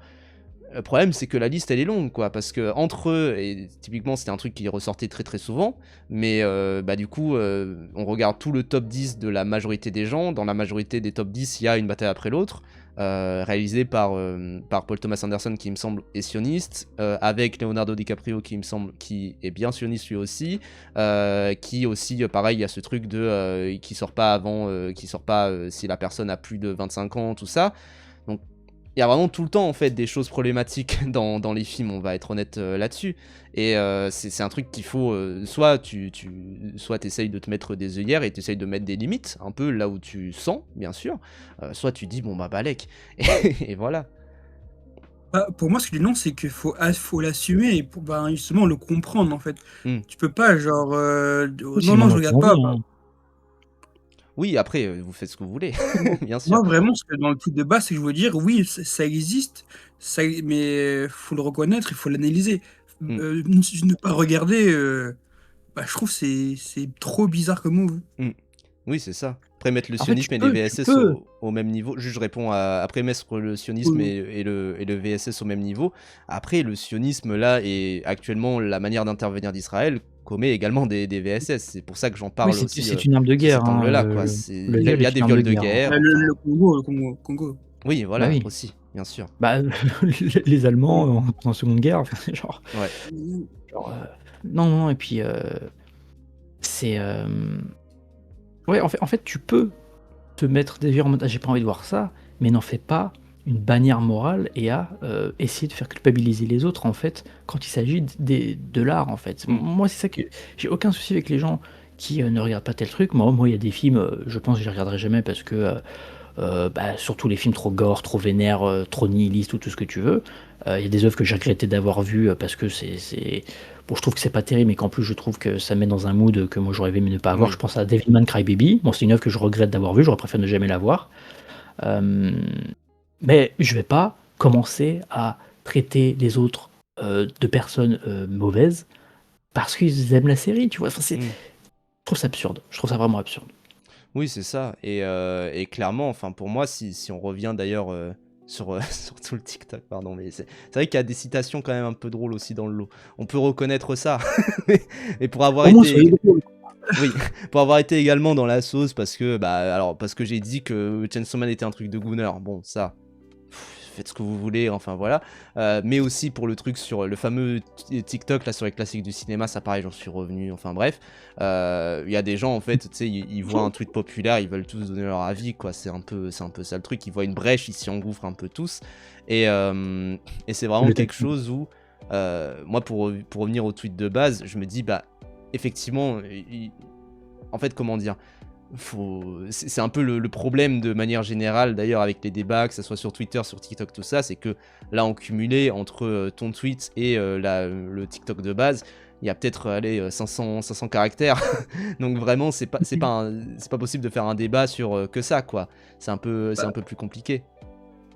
Le problème, c'est que la liste, elle est longue, quoi, parce que entre eux, et typiquement, c'était un truc qui ressortait très très souvent, mais bah du coup, on regarde tout le top 10 de la majorité des gens. Dans la majorité des top 10, il y a une bataille après l'autre, réalisée par Paul Thomas Anderson, qui, il me semble, est sioniste, avec Leonardo DiCaprio, qui, il me semble, qui est bien sioniste lui aussi, qui aussi, pareil, il y a ce truc de qui sort pas avant, qui sort pas si la personne a plus de 25 ans, tout ça. Donc, il y a vraiment tout le temps en fait des choses problématiques dans les films, on va être honnête là-dessus. Et c'est un truc qu'il faut, soit soit t'essayes de te mettre des œillères et t'essayes de mettre des limites, un peu là où tu sens, bien sûr, soit tu dis bon bah balèque, et voilà. Bah, pour moi, ce que je dis non, c'est qu'il faut l'assumer et pour bah, justement le comprendre en fait. Hmm. Tu peux pas genre Oui, non non je regarde pas. hein. Oui, après, vous faites ce que vous voulez, Moi, bien sûr. moi, vraiment, ce que dans le truc de base, c'est que je veux dire, oui, ça existe, mais faut le reconnaître, il faut l'analyser. Hmm. Ne pas regarder, bah, je trouve que c'est trop bizarre comme move. Hmm. Oui, c'est ça. Après mettre le En fait, tu sionisme et les peux, tu VSS peux. au même niveau, juste je réponds après mettre le sionisme Oui. et le VSS au même niveau. Après, le sionisme là et actuellement la manière d'intervenir d'Israël commet également des VSS. C'est pour ça que j'en Oui, parle aussi c'est une arme de sous guerre, cet hein, angle-là, quoi. le Il y viol a est des une arme de viols de guerre, hein. guerre, Le enfin, Congo. oui, Bah voilà, oui. aussi, bien sûr. Bah, les Allemands en Seconde Guerre, enfin, c'est genre, Ouais. genre, non, non, et puis c'est ouais, en fait, tu peux te mettre des yeux en mode ah, j'ai pas envie de voir ça, mais n'en fais pas une bannière morale et à essayer de faire culpabiliser les autres en fait quand il s'agit de l'art en fait. Moi, c'est ça que j'ai aucun souci avec les gens qui ne regardent pas tel truc. Moi, il y a des films, je pense que je les regarderai jamais parce que bah, surtout les films trop gore, trop vénères, trop nihilistes ou tout ce que tu veux. Il y a des œuvres que j'ai regretté d'avoir vues parce que bon, je trouve que c'est pas terrible, mais qu'en plus je trouve que ça met dans un mood que moi j'aurais aimé ne pas avoir. Oui. Je pense à Devilman Crybaby. Bon, c'est une œuvre que je regrette d'avoir vue, j'aurais préféré ne jamais la voir. Mais je vais pas commencer à traiter les autres de personnes mauvaises parce qu'ils aiment la série, tu vois. Enfin, je trouve ça absurde. Je trouve ça vraiment absurde. Oui, c'est ça. Et clairement, enfin, pour moi, si on revient d'ailleurs sur tout le TikTok, pardon, mais c'est vrai qu'il y a des citations quand même un peu drôles aussi dans le lot. On peut reconnaître ça. Et pour avoir Au moins, été, soyez drôle. oui, pour avoir été également dans la sauce parce que, parce que j'ai dit que Chainsaw Man était un truc de gooner. Bon, ça, faites ce que vous voulez, enfin voilà. Mais aussi pour le truc sur le fameux TikTok là sur les classiques du cinéma, ça pareil, j'en suis revenu. Enfin bref, il y a des gens en fait, tu sais, ils voient un tweet populaire, ils veulent tous donner leur avis, quoi. C'est un peu ça le truc. Ils voient une brèche, ils s'y engouffrent un peu tous. Et c'est vraiment quelque chose où moi, pour revenir au tweet de base, je me dis bah effectivement, en fait, comment dire, c'est un peu le problème de manière générale d'ailleurs avec les débats, que ce soit sur Twitter, sur TikTok, tout ça, c'est que là en cumulé entre ton tweet et le TikTok de base, il y a peut-être 500 caractères. Donc vraiment c'est pas possible de faire un débat sur que ça, quoi. C'est un peu plus compliqué.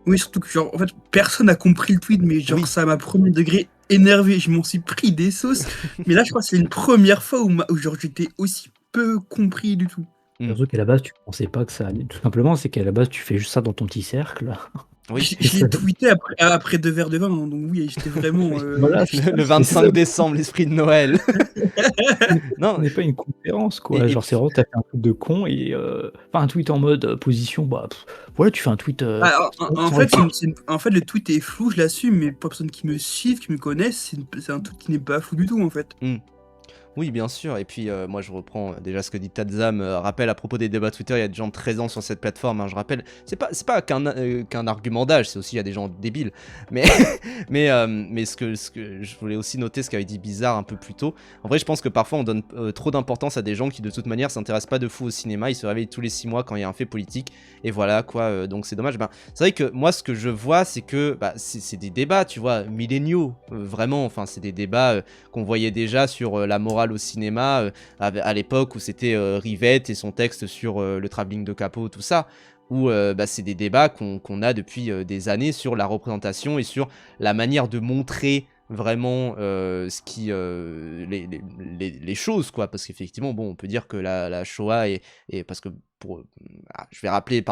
Oui, surtout que genre, en fait, personne n'a compris le tweet, mais genre, Oui. ça m'a premier degré énervé. Je m'en suis pris des sauces. Mais là, je crois que c'est une première fois où genre, j'étais aussi peu compris du tout. Surtout qu'à la base, tu pensais pas que ça allait. Tout simplement, c'est qu'à la base, tu fais juste ça dans ton petit cercle. Oui. Je l'ai tweeté après 2 verres de vin, hein, donc oui, j'étais vraiment. Voilà, Le 25 décembre, l'esprit de Noël. Non, on n'est pas une conférence, quoi. Et Genre, c'est vraiment, t'as fait un truc de con et enfin, un tweet en mode position, bah, voilà, tu fais un tweet. En fait, le tweet est flou, je l'assume, mais pas personne qui me cite, qui me connaisse, c'est un tweet qui n'est pas flou du tout, en fait. Oui, bien sûr. Et puis, moi, je reprends déjà ce que dit Tadzam. Rappel à propos des débats Twitter, il y a des gens de 13 ans sur cette plateforme. Hein, je rappelle, c'est pas qu'un argument d'âge, c'est aussi il y a des gens débiles. Mais, mais ce que je voulais aussi noter, ce qu'avait dit Bizarre un peu plus tôt. En vrai, je pense que parfois on donne trop d'importance à des gens qui, de toute manière, s'intéressent pas de fou au cinéma. Ils se réveillent tous les 6 mois quand il y a un fait politique. Et voilà, quoi. Donc, c'est dommage. C'est vrai que moi, ce que je vois, c'est que c'est des débats, tu vois, milléniaux. Vraiment, enfin, c'est des débats qu'on voyait déjà sur la morale au cinéma à l'époque où c'était Rivette et son texte sur le travelling de Capot, tout ça, où c'est des débats qu'on a depuis des années sur la représentation et sur la manière de montrer vraiment ce qui les choses, quoi, parce qu'effectivement bon, on peut dire que la Shoah est parce que je vais rappeler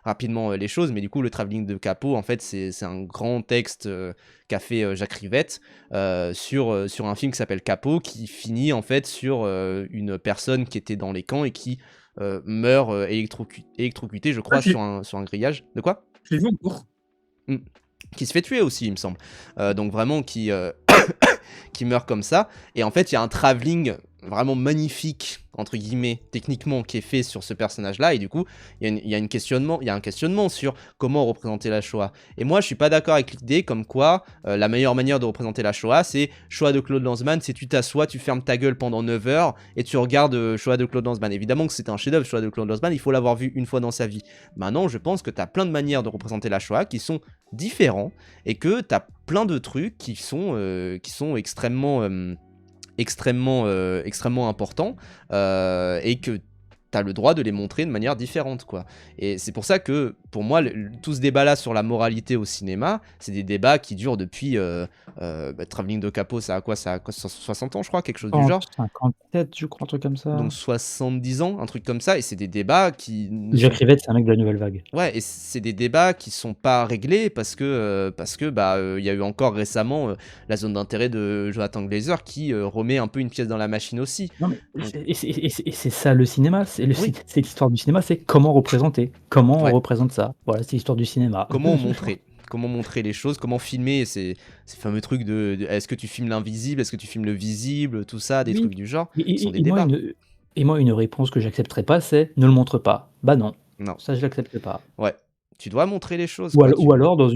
rapidement les choses, mais du coup le travelling de Capot, en fait, c'est un grand texte qu'a fait Jacques Rivette sur un film qui s'appelle Capot, qui finit en fait sur une personne qui était dans les camps et qui meurt électrocuté, je crois, sur un grillage. De quoi? Je l'ai vu en cours. Qui se fait tuer aussi, il me semble. Donc vraiment qui meurt comme ça. Et en fait, il y a un travelling vraiment magnifique, entre guillemets, techniquement, qui est fait sur ce personnage-là. Et du coup, il y a un questionnement sur comment représenter la Shoah. Et moi, je suis pas d'accord avec l'idée comme quoi la meilleure manière de représenter la Shoah, c'est Shoah de Claude Lanzmann, c'est tu t'assois, tu fermes ta gueule pendant 9 heures et tu regardes Shoah de Claude Lanzmann. Évidemment que c'est un chef-d'œuvre, Shoah de Claude Lanzmann, il faut l'avoir vu une fois dans sa vie. Maintenant, je pense que tu as plein de manières de représenter la Shoah qui sont différents et que tu as plein de trucs qui sont extrêmement importants et que t'as le droit de les montrer de manière différente, quoi. Et c'est pour ça que, pour moi, tout ce débat-là sur la moralité au cinéma, c'est des débats qui durent depuis Travelling de Capot, ça a quoi 60 ans, je crois, quelque chose du genre. 57, je crois, un truc comme ça. Donc 70 ans, un truc comme ça, et c'est des débats qui... Jacques Rivette, c'est un mec de la nouvelle vague. Ouais, et c'est des débats qui sont pas réglés parce que il y a eu encore récemment la zone d'intérêt de Jonathan Glazer qui remet un peu une pièce dans la machine aussi. Non, mais c'est ça le cinéma, c'est l'histoire du cinéma, c'est comment représenter, comment on représente ça. Voilà, c'est l'histoire du cinéma. Comment montrer les choses, comment filmer ces fameux trucs de est-ce que tu filmes l'invisible, est-ce que tu filmes le visible, tout ça, des trucs du genre, sont des débats. Moi, une réponse que j'accepterais pas, c'est ne le montre pas. Bah non. Non. Ça, je l'accepte pas. Ouais. Tu dois montrer les choses. Ou alors non,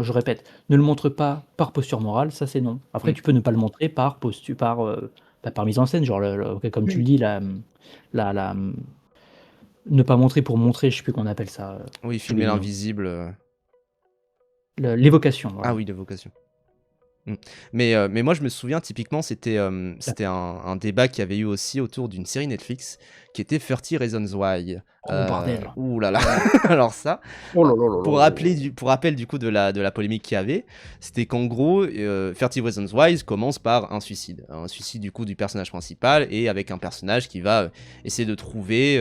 je répète, ne le montre pas par posture morale, ça c'est non. Après, tu peux ne pas le montrer par posture, par mise en scène, genre comme tu le dis, ne pas montrer pour montrer, je sais plus qu'on appelle ça. Oui, filmer l'invisible. L'évocation. Voilà. Ah oui, l'évocation. Mais moi je me souviens typiquement c'était un débat qu'il y avait eu aussi autour d'une série Netflix qui était 30 Reasons Why. Bordel. Ouh là là. Alors ça, pour rappel du coup de la polémique qu'il y avait, c'était qu'en gros 30 Reasons Why commence par un suicide du coup du personnage principal et avec un personnage qui va essayer de trouver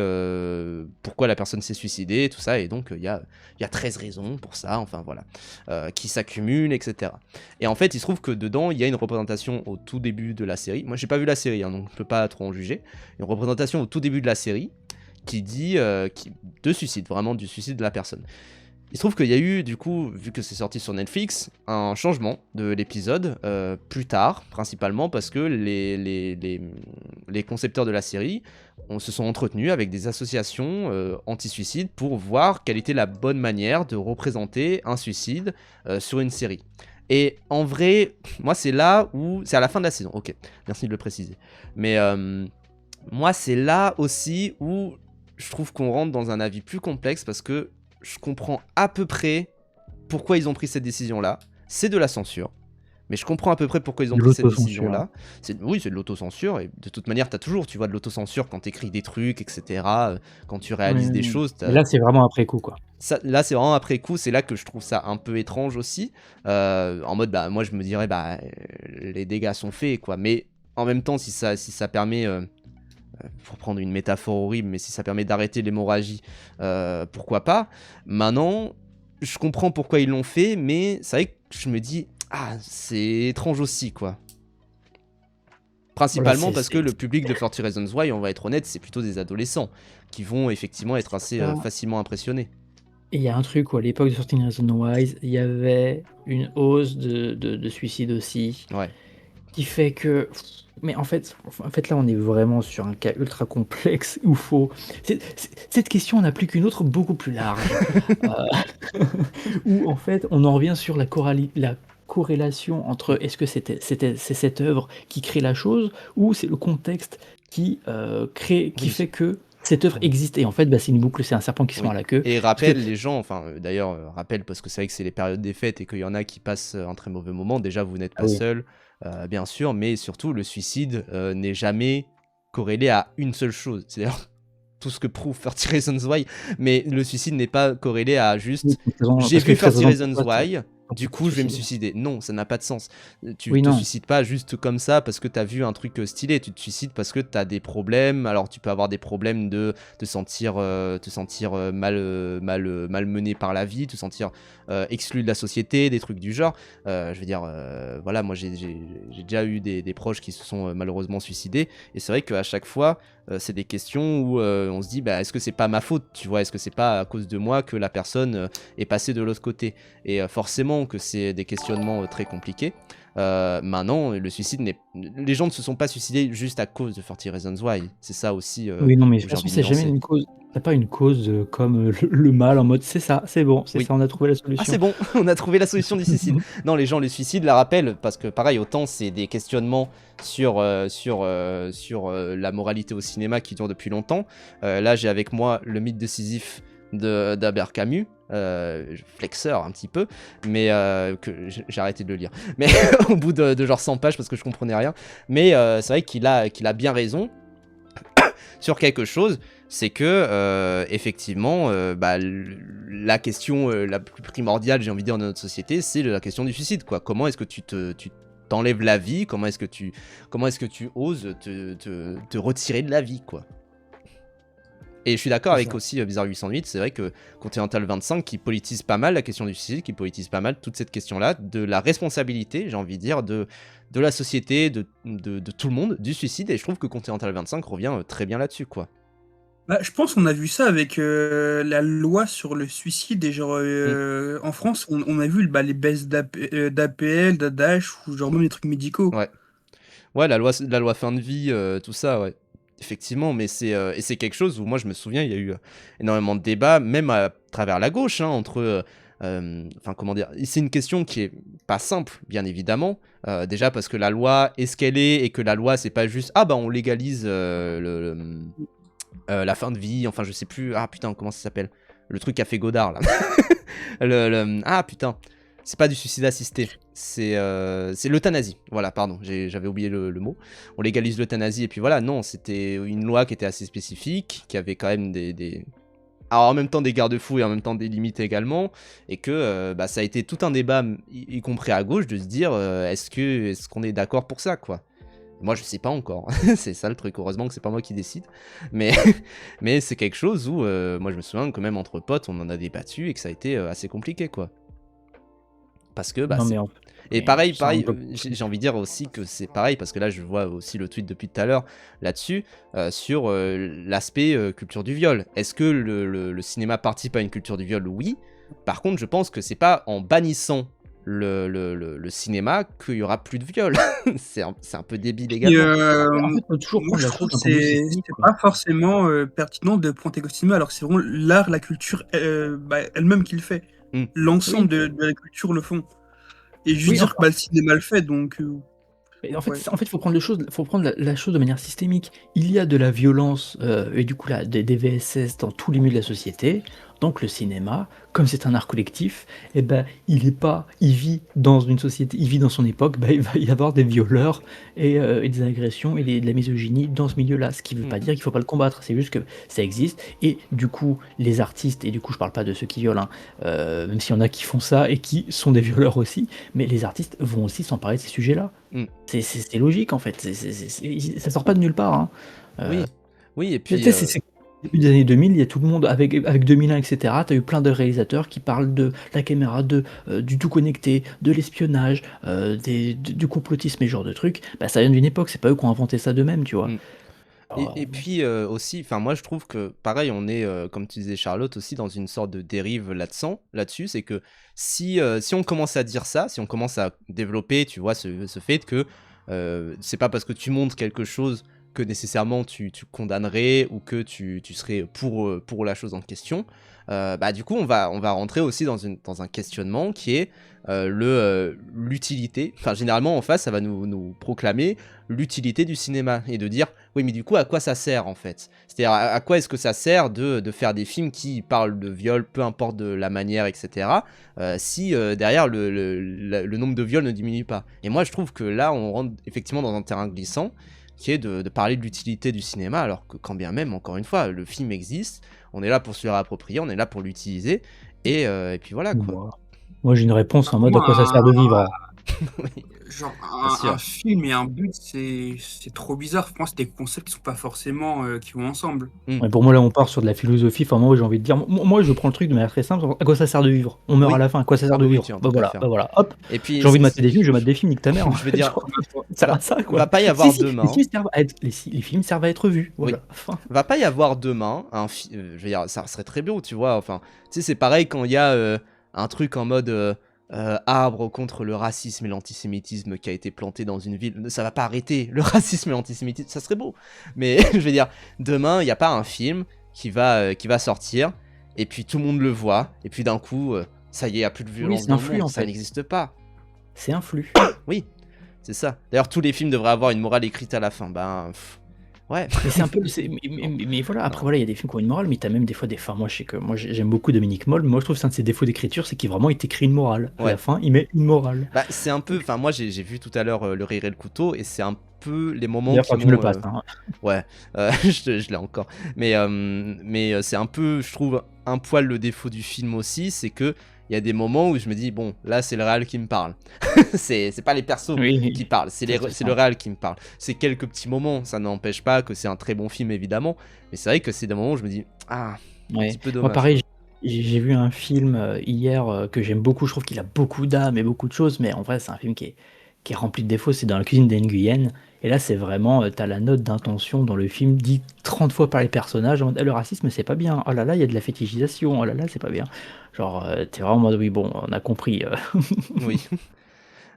pourquoi la personne s'est suicidée, tout ça, et donc il y a 13 raisons pour ça, enfin voilà, qui s'accumulent, etc. Et en fait il se trouve que dedans il y a une représentation au tout début de la série, moi j'ai pas vu la série donc je peux pas trop en juger, une représentation au tout début de la série qui dit de suicide, vraiment du suicide de la personne. Il se trouve qu'il y a eu, du coup, vu que c'est sorti sur Netflix, un changement de l'épisode plus tard, principalement parce que les concepteurs de la série se sont entretenus avec des associations anti-suicide pour voir quelle était la bonne manière de représenter un suicide sur une série. Et en vrai, moi c'est là où... C'est à la fin de la saison, ok, merci de le préciser. Mais moi c'est là aussi où je trouve qu'on rentre dans un avis plus complexe parce que je comprends à peu près pourquoi ils ont pris cette décision-là. C'est de la censure, mais je comprends à peu près pourquoi ils ont pris cette décision-là. Oui, c'est de l'autocensure, et de toute manière, t'as toujours, tu vois, de l'autocensure quand t'écris des trucs, etc., quand tu réalises des choses. Là, c'est vraiment après coup, quoi. Là, c'est vraiment après coup, c'est là que je trouve ça un peu étrange aussi. En mode, moi, je me dirais, les dégâts sont faits, quoi. Mais en même temps, si ça permet... pour prendre une métaphore horrible, mais si ça permet d'arrêter l'hémorragie, pourquoi pas. Maintenant, je comprends pourquoi ils l'ont fait, mais c'est vrai que je me dis, c'est étrange aussi, quoi. Principalement parce que le public de 30 Reasons Why, on va être honnête, c'est plutôt des adolescents qui vont effectivement être assez facilement impressionnés. Et il y a un truc où à l'époque de 30 Reasons Why, il y avait une hausse de suicide aussi, qui fait que... Mais en fait, là, on est vraiment sur un cas ultra complexe où cette question n'a plus qu'une autre beaucoup plus large. Où, en fait, on en revient sur la corrélation entre est-ce que c'est cette œuvre qui crée la chose ou c'est le contexte qui fait que cette œuvre existe. Et en fait, c'est une boucle, c'est un serpent qui se mord à la queue. Et rappelle les gens, d'ailleurs, rappelle parce que c'est vrai que c'est les périodes des fêtes et qu'il y en a qui passent un très mauvais moment. Déjà, vous n'êtes pas seul. Bien sûr, mais surtout le suicide n'est jamais corrélé à une seule chose. C'est d'ailleurs tout ce que prouve 30 Reasons Why, mais le suicide n'est pas corrélé à juste j'ai vu 30 Reasons Why, du coup, je vais me suicider. Non, ça n'a pas de sens. Tu Oui, te non. suicides pas juste comme ça parce que t'as vu un truc stylé. Tu te suicides parce que t'as des problèmes. Alors, tu peux avoir des problèmes de te sentir malmené par la vie, te sentir exclu de la société, des trucs du genre. Je veux dire, voilà, moi j'ai déjà eu des proches qui se sont malheureusement suicidés. Et c'est vrai qu'à chaque fois, c'est des questions où on se dit, bah, est-ce que c'est pas ma faute, tu vois, est-ce que c'est pas à cause de moi que la personne est passée de l'autre côté. Et forcément que c'est des questionnements très compliqués. Maintenant, le suicide les gens ne se sont pas suicidés juste à cause de 40 Reasons Why. C'est ça aussi Oui, non, mais de où toute j'ai façon, envie de c'est jamais nuancer. une cause. T'as pas une cause comme le mal en mode c'est ça, c'est bon, c'est Oui. ça, on a trouvé la Ah, c'est solution. bon, on a trouvé la solution du suicide. Non, les gens, le suicide, la rappellent, parce que pareil, autant c'est des questionnements sur la moralité au cinéma qui durent depuis longtemps. Là, j'ai avec moi le mythe de Sisyphe d'Albert Camus, flexeur un petit peu, mais que j'ai arrêté de le lire. Mais au bout de genre 100 pages, parce que je comprenais rien. Mais c'est vrai qu'il a bien raison sur quelque chose, c'est que effectivement, bah, la question la plus primordiale, j'ai envie de dire, de notre société, c'est la question du suicide, quoi. Comment est-ce que tu t'enlèves la vie? Comment est-ce que tu oses te retirer de la vie, quoi. Et je suis d'accord C'est avec ça. aussi Bizarre 808, c'est vrai que Continental 25 qui politise pas mal la question du suicide, qui politise pas mal toute cette question-là, de la responsabilité, j'ai envie de dire, de la société, de tout le monde, du suicide, et je trouve que Continental 25 revient très bien là-dessus, quoi. Bah, je pense qu'on a vu ça avec la loi sur le suicide et genre Mm. en France on a vu les baisses d'APL, d'ADH ou genre même les trucs médicaux. Ouais. Ouais, la loi fin de vie, tout ça, ouais. Effectivement, mais et c'est quelque chose où moi je me souviens, il y a eu énormément de débats, même à travers la gauche, hein, entre. Enfin, comment dire. C'est une question qui est pas simple, bien évidemment. Déjà parce que la loi est ce qu'elle est et que la loi, c'est pas juste. Ah bah on légalise la fin de vie, enfin je sais plus. Ah putain, comment ça s'appelle? Le truc qu'a fait Godard là. Ah putain. C'est pas du suicide assisté, c'est l'euthanasie. Voilà, pardon, j'avais oublié le mot. On légalise l'euthanasie et puis voilà, non, c'était une loi qui était assez spécifique, qui avait quand même alors en même temps des garde-fous et en même temps des limites également, et que bah, ça a été tout un débat, y compris à gauche, de se dire est-ce qu'on est d'accord pour ça, quoi. Moi je sais pas encore, c'est ça le truc, heureusement que c'est pas moi qui décide, mais, mais c'est quelque chose où moi je me souviens que même entre potes on en a débattu et que ça a été assez compliqué, quoi. Parce que bah Non, c'est. Et mais pareil, ça englobe. j'ai envie de dire aussi que c'est pareil, parce que là je vois aussi le tweet depuis tout à l'heure là-dessus, sur l'aspect culture du viol. Est-ce que le cinéma participe à une culture du viol? Oui. Par contre, je pense que c'est pas en bannissant le cinéma qu'il y aura plus de viol. C'est un peu débile Puis, également. En fait, faut toujours moi prendre je la trouve chose que d'un point de vue systémique, c'est quoi. pas forcément pertinent de pointer qu'au cinéma alors que c'est vraiment l'art, la culture elle-même qui le fait. Hmm. L'ensemble Oui, de la culture le font. Et juste oui, dire que le cinéma le fait donc mais ouais. en fait, faut prendre la chose de manière systémique. Il y a de la violence et du coup là, des VSS dans tous les milieux de la société. Donc le cinéma, comme c'est un art collectif, eh ben il vit dans une société, il vit dans son époque. Ben, il va y avoir des violeurs et des agressions de la misogynie dans ce milieu-là. Ce qui ne veut Hmm. pas dire qu'il faut pas le combattre. C'est juste que ça existe. Et du coup, les artistes, et du coup je parle pas de ceux qui violent, hein, même s'il y en a qui font ça et qui sont des violeurs aussi, mais les artistes vont aussi s'emparer de ces sujets-là. Hmm. C'est logique en fait, ça sort pas de nulle part, hein. Oui, oui, et Tu puis sais, c'est début des années 2000, il y a tout le monde avec 2001 et cetera, tu as eu plein de réalisateurs qui parlent de la caméra, du tout connecté, de l'espionnage, du complotisme et ce genre de trucs. Bah, ça vient d'une époque, c'est pas eux qui ont inventé ça d'eux-mêmes, tu vois? hmm. Alors, Et puis aussi, enfin moi je trouve que pareil, on est, comme tu disais Charlotte, aussi dans une sorte de dérive là-dessus, c'est que si on commence à dire ça, si on commence à développer, tu vois, ce fait que c'est pas parce que tu montres quelque chose que nécessairement tu condamnerais ou que tu serais pour la chose en question, bah du coup on va rentrer aussi dans un questionnement qui est l'utilité. Enfin généralement en face ça va nous proclamer l'utilité du cinéma et de dire oui mais du coup à quoi ça sert en fait, c'est-à-dire à quoi est-ce que ça sert de faire des films qui parlent de viol, peu importe de la manière, etc., si derrière le nombre de viols ne diminue pas. Et moi je trouve que là on rentre effectivement dans un terrain glissant qui est de parler de l'utilité du cinéma, alors que quand bien même, encore une fois, le film existe, on est là pour se le réapproprier, on est là pour l'utiliser, et puis voilà quoi. moi, Moi, j'ai une réponse en Pour mode à moi, quoi ça sert de vivre. Oui, genre, bien un sûr. film et un but, c'est trop bizarre. Pour moi, c'est des concepts qui sont pas forcément qui vont ensemble. Mm. Ouais, pour moi, là, on part sur de la philosophie. Enfin, moi, j'ai envie de dire, moi, je prends le truc de manière très simple. À quoi ça sert de vivre? On meurt à Oui. la fin. À quoi ça Ah sert de bah oui, vivre? tiens, tant qu'à faire. Bah voilà, hop. Et puis, J'ai envie de mater des films, je mate des films, nique ta mère. je veux dire, Genre, ça sert va, à ça, quoi. va pas y Si, avoir si, demain. les films servent à être vus. Oui. Voilà, fin. Va pas y avoir demain je veux dire, ça serait très beau, tu vois. Enfin, tu sais, c'est pareil quand il y a un truc en mode arbre contre le racisme et l'antisémitisme qui a été planté dans une ville. Ça va pas arrêter le racisme et l'antisémitisme, ça serait beau. Mais je veux dire, demain, il y a pas un film qui va sortir et puis tout le monde le voit et puis d'un coup, ça y est, il y a plus de Oui, violence c'est dans un le flux, monde, en ça fait. n'existe pas. C'est un flux. Oui, c'est ça. D'ailleurs, tous les films devraient avoir une morale écrite à la fin. Ben, ouais. Mais c'est un peu. Mais voilà, après, Non. voilà, il y a des films qui ont une morale, mais t'as même des fois des fins. Moi, je sais que moi, j'aime beaucoup Dominique Moll, mais moi, je trouve que c'est un de ses défauts d'écriture, c'est qu'il vraiment, il t'écrit une morale. À Ouais. la fin, il met une morale. Bah, c'est un peu. Enfin, moi, j'ai vu tout à l'heure Le Rire et le Couteau, et c'est un peu les moments D'ailleurs, qui quand tu me le m'ont. passes, hein. Ouais, je l'ai encore. Mais c'est un peu, je trouve, un poil le défaut du film aussi, c'est que il y a des moments où je me dis, bon, là, c'est le réal qui me parle. c'est pas les persos Oui, qui parlent, c'est le réal qui me parle. C'est quelques petits moments, ça n'empêche pas que c'est un très bon film, évidemment, mais c'est vrai que c'est des moments où je me dis, ah, un Ouais. petit peu Moi, dommage. pareil, j'ai vu un film hier que j'aime beaucoup. Je trouve qu'il a beaucoup d'âme et beaucoup de choses, mais en vrai, c'est un film qui est rempli de défauts. C'est dans la cuisine d'Nguyen. Et là, c'est vraiment, t'as la note d'intention dans le film, dit 30 fois par les personnages. En mode, ah, le racisme, c'est pas bien. Oh là là, il y a de la fétichisation. Oh là là, c'est pas bien. Genre, t'es vraiment en mode, oui, bon, on a compris. Oui.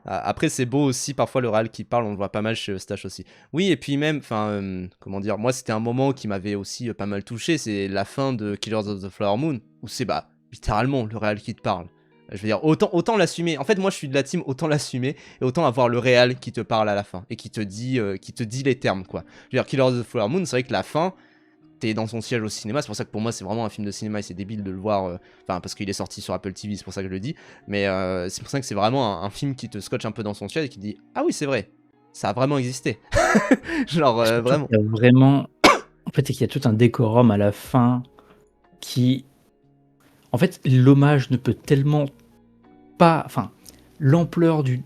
Après, c'est beau aussi, parfois, le réal qui parle, on le voit pas mal chez Eustache aussi. Oui, et puis même, enfin, comment dire, moi, c'était un moment qui m'avait aussi pas mal touché, c'est la fin de Killers of the Flower Moon, où c'est, bah, littéralement, le réal qui te parle. Je veux dire, autant l'assumer. En fait, moi, je suis de la team, autant l'assumer, et autant avoir le réal qui te parle à la fin, et qui te dit les termes, quoi. Je veux dire, Killers of the Flower Moon, c'est vrai que la fin, t'es dans son siège au cinéma, c'est pour ça que pour moi c'est vraiment un film de cinéma et c'est débile de le voir, enfin parce qu'il est sorti sur Apple TV, c'est pour ça que je le dis, mais c'est pour ça que c'est vraiment un film qui te scotche un peu dans son siège et qui te dit ah oui c'est vrai, ça a vraiment existé, genre Surtout vraiment. qu'il y a vraiment. En fait, c'est qu'il y a tout un décorum à la fin qui. En fait, l'hommage ne peut tellement pas. Enfin, l'ampleur de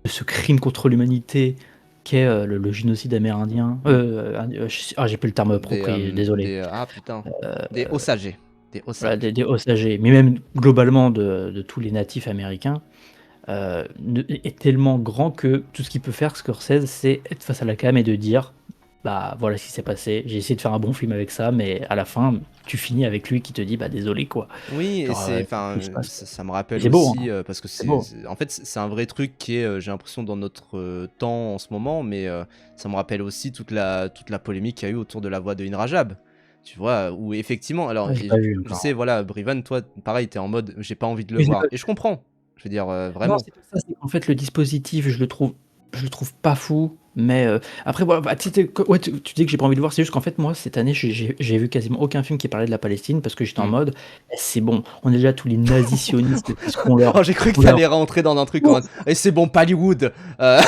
ce crime contre l'humanité qu'est le génocide amérindien. J'ai plus le terme approprié, désolé. Ah putain, des Osage. Des Voilà, Osage. des Osage, mais même globalement de tous les natifs américains, est tellement grand que tout ce qu'il peut faire, Scorsese, c'est être face à la cam et de dire bah voilà ce qui s'est passé, j'ai essayé de faire un bon film avec ça, mais à la fin, tu finis avec lui qui te dit bah désolé quoi. Oui, et Genre, c'est, qu'est-ce enfin, qui se passe? ça me rappelle C'est beau, aussi, hein, parce que c'est beau. en fait, c'est un vrai truc qui est, j'ai l'impression, dans notre temps en ce moment, mais ça me rappelle aussi toute la polémique qu'il y a eu autour de la voix de Inrajab. Tu vois, où effectivement, alors, Ouais, j'ai pas vu je encore. sais, voilà, Brivan, toi, pareil, t'es en mode, j'ai pas envie de le Mais je l'ai voir. pas Et vu. je comprends. Je veux dire, Non, vraiment. c'est pas ça, c'est qu'en fait le dispositif, je le trouve pas fou, mais après voilà, bah, ouais, tu dis que j'ai pas envie de le voir, c'est juste qu'en fait moi cette année j'ai vu quasiment aucun film qui parlait de la Palestine parce que j'étais en Hmm. mode eh, c'est bon, on a déjà tous les nazis sionistes qui se font leur Oh, j'ai cru que font leur t'allais rentrer dans un truc en non, mode, et c'est bon, Pallywood. ah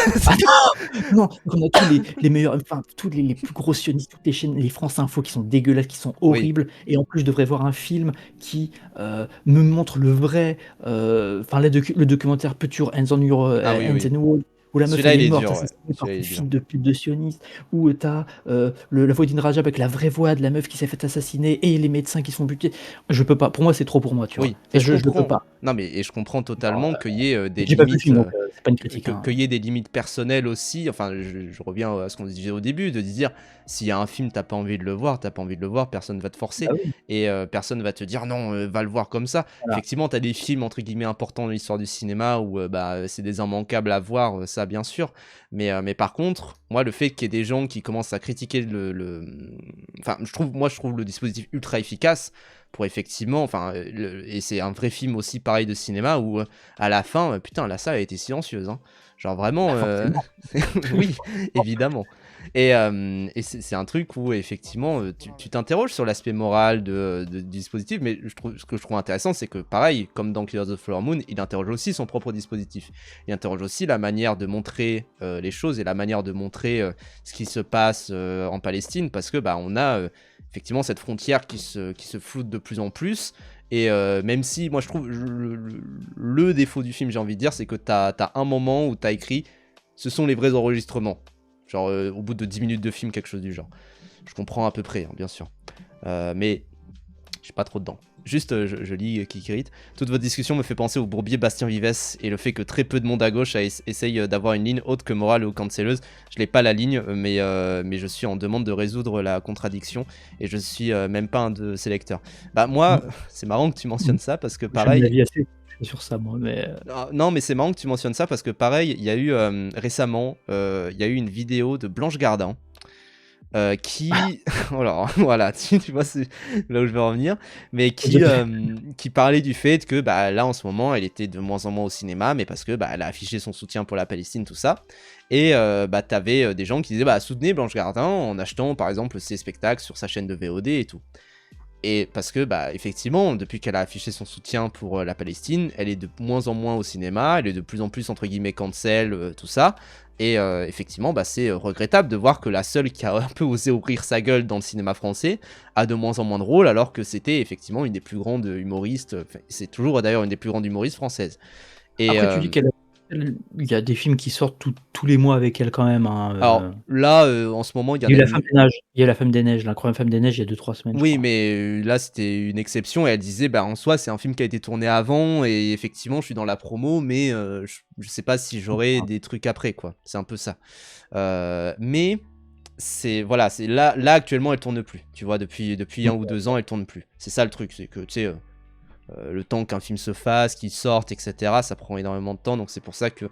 non, on a tous les meilleurs, enfin tous les plus gros sionistes, toutes les chaînes, les France Info qui sont dégueulasses, qui sont Oui, horribles, et en plus je devrais voir un film qui me montre le vrai, enfin le documentaire Put Your Hands on Your ah oui, Hands oui. and Wall, où la meuf Celui-là, elle il est est morte dur, ouais. assassinée par Celui-là, il ce est dur. film de pute de sioniste, où t'as la voix d'une Rajab avec la vraie voix de la meuf qui s'est fait assassiner et les médecins qui sont butés. Je peux pas, pour moi c'est trop pour moi, tu vois. Oui, Et et je je peux comprends. pas. Non, mais et je comprends Genre, totalement qu'il y ait des j'ai pas vu le limites, film donc c'est pas une critique, hein. qu'il y ait des limites personnelles aussi. Enfin, je reviens à ce qu'on disait au début, de dire s'il y a un film, t'as pas envie de le voir, t'as pas envie de le voir, personne va te forcer Bah oui, et personne va te dire non, va le voir comme ça. voilà. Effectivement, t'as des films entre guillemets importants dans l'histoire du cinéma où bah, c'est des immanquables à voir, ça bien sûr. Mais par contre, moi, le fait qu'il y ait des gens qui commencent à critiquer enfin, je trouve le dispositif ultra efficace pour effectivement, enfin, et c'est un vrai film aussi pareil de cinéma où à la fin, putain, la salle a été silencieuse, hein. Genre vraiment, Bah forcément. oui, évidemment. Et c'est un truc où effectivement, tu t'interroges sur l'aspect moral du dispositif, mais ce que je trouve intéressant, c'est que pareil, comme dans Killers of the Flower Moon, il interroge aussi son propre dispositif. Il interroge aussi la manière de montrer les choses et la manière de montrer ce qui se passe en Palestine, parce que bah on a effectivement cette frontière qui se floute de plus en plus Et même si, moi je trouve, le défaut du film, j'ai envie de dire, c'est que t'as un moment où t'as écrit « ce sont les vrais enregistrements ». Genre au bout de 10 minutes de film, quelque chose du genre. Je comprends à peu près, hein, bien sûr. Mais je suis pas trop dedans. Juste, je lis Kikirit. Toute votre discussion me fait penser au bourbier Bastien Vives et le fait que très peu de monde à gauche essaye d'avoir une ligne autre que morale ou cancelleuse. Je l'ai pas la ligne, mais je suis en demande de résoudre la contradiction et je suis même pas un de ces lecteurs. Bah moi, c'est marrant que tu mentionnes ça parce que J'ai un pareil... avis assez sur ça, moi, mais Non, mais c'est marrant que tu mentionnes ça parce que pareil, il y a eu récemment, il y a eu une vidéo de Blanche Gardin qui... Alors, voilà, tu vois, c'est là où je vais revenir, mais qui parlait du fait que bah, là, en ce moment, elle était de moins en moins au cinéma, mais parce que bah, elle a affiché son soutien pour la Palestine, tout ça. Et bah, t'avais des gens qui disaient bah, soutenez Blanche Gardin en achetant, par exemple, ses spectacles sur sa chaîne de VOD et tout. Et parce que, bah, effectivement, depuis qu'elle a affiché son soutien pour la Palestine, elle est de moins en moins au cinéma, elle est de plus en plus, entre guillemets, cancel, tout ça. Et effectivement, bah, c'est regrettable de voir que la seule qui a un peu osé ouvrir sa gueule dans le cinéma français a de moins en moins de rôle, alors que c'était effectivement une des plus grandes humoristes, c'est toujours d'ailleurs une des plus grandes humoristes françaises. Et, après, tu dis il y a des films qui sortent tous les mois avec elle quand même. Hein, alors là, en ce moment, il y en il y a a eu La Femme des Neiges, il y a La Femme des Neiges, l'incroyable Femme des Neiges, il y a 2-3 semaines. Oui, je crois. mais là, c'était une exception et elle disait, bah, en soi, c'est un film qui a été tourné avant et effectivement, je suis dans la promo, mais je sais pas si j'aurai des trucs après, quoi. C'est un peu ça. Mais c'est voilà, c'est là actuellement, elle tourne plus. Tu vois, depuis 1 ou 2 ans, elle tourne plus. C'est ça le truc, c'est que tu sais. Le temps qu'un film se fasse, qu'il sorte, etc., ça prend énormément de temps, donc c'est pour ça que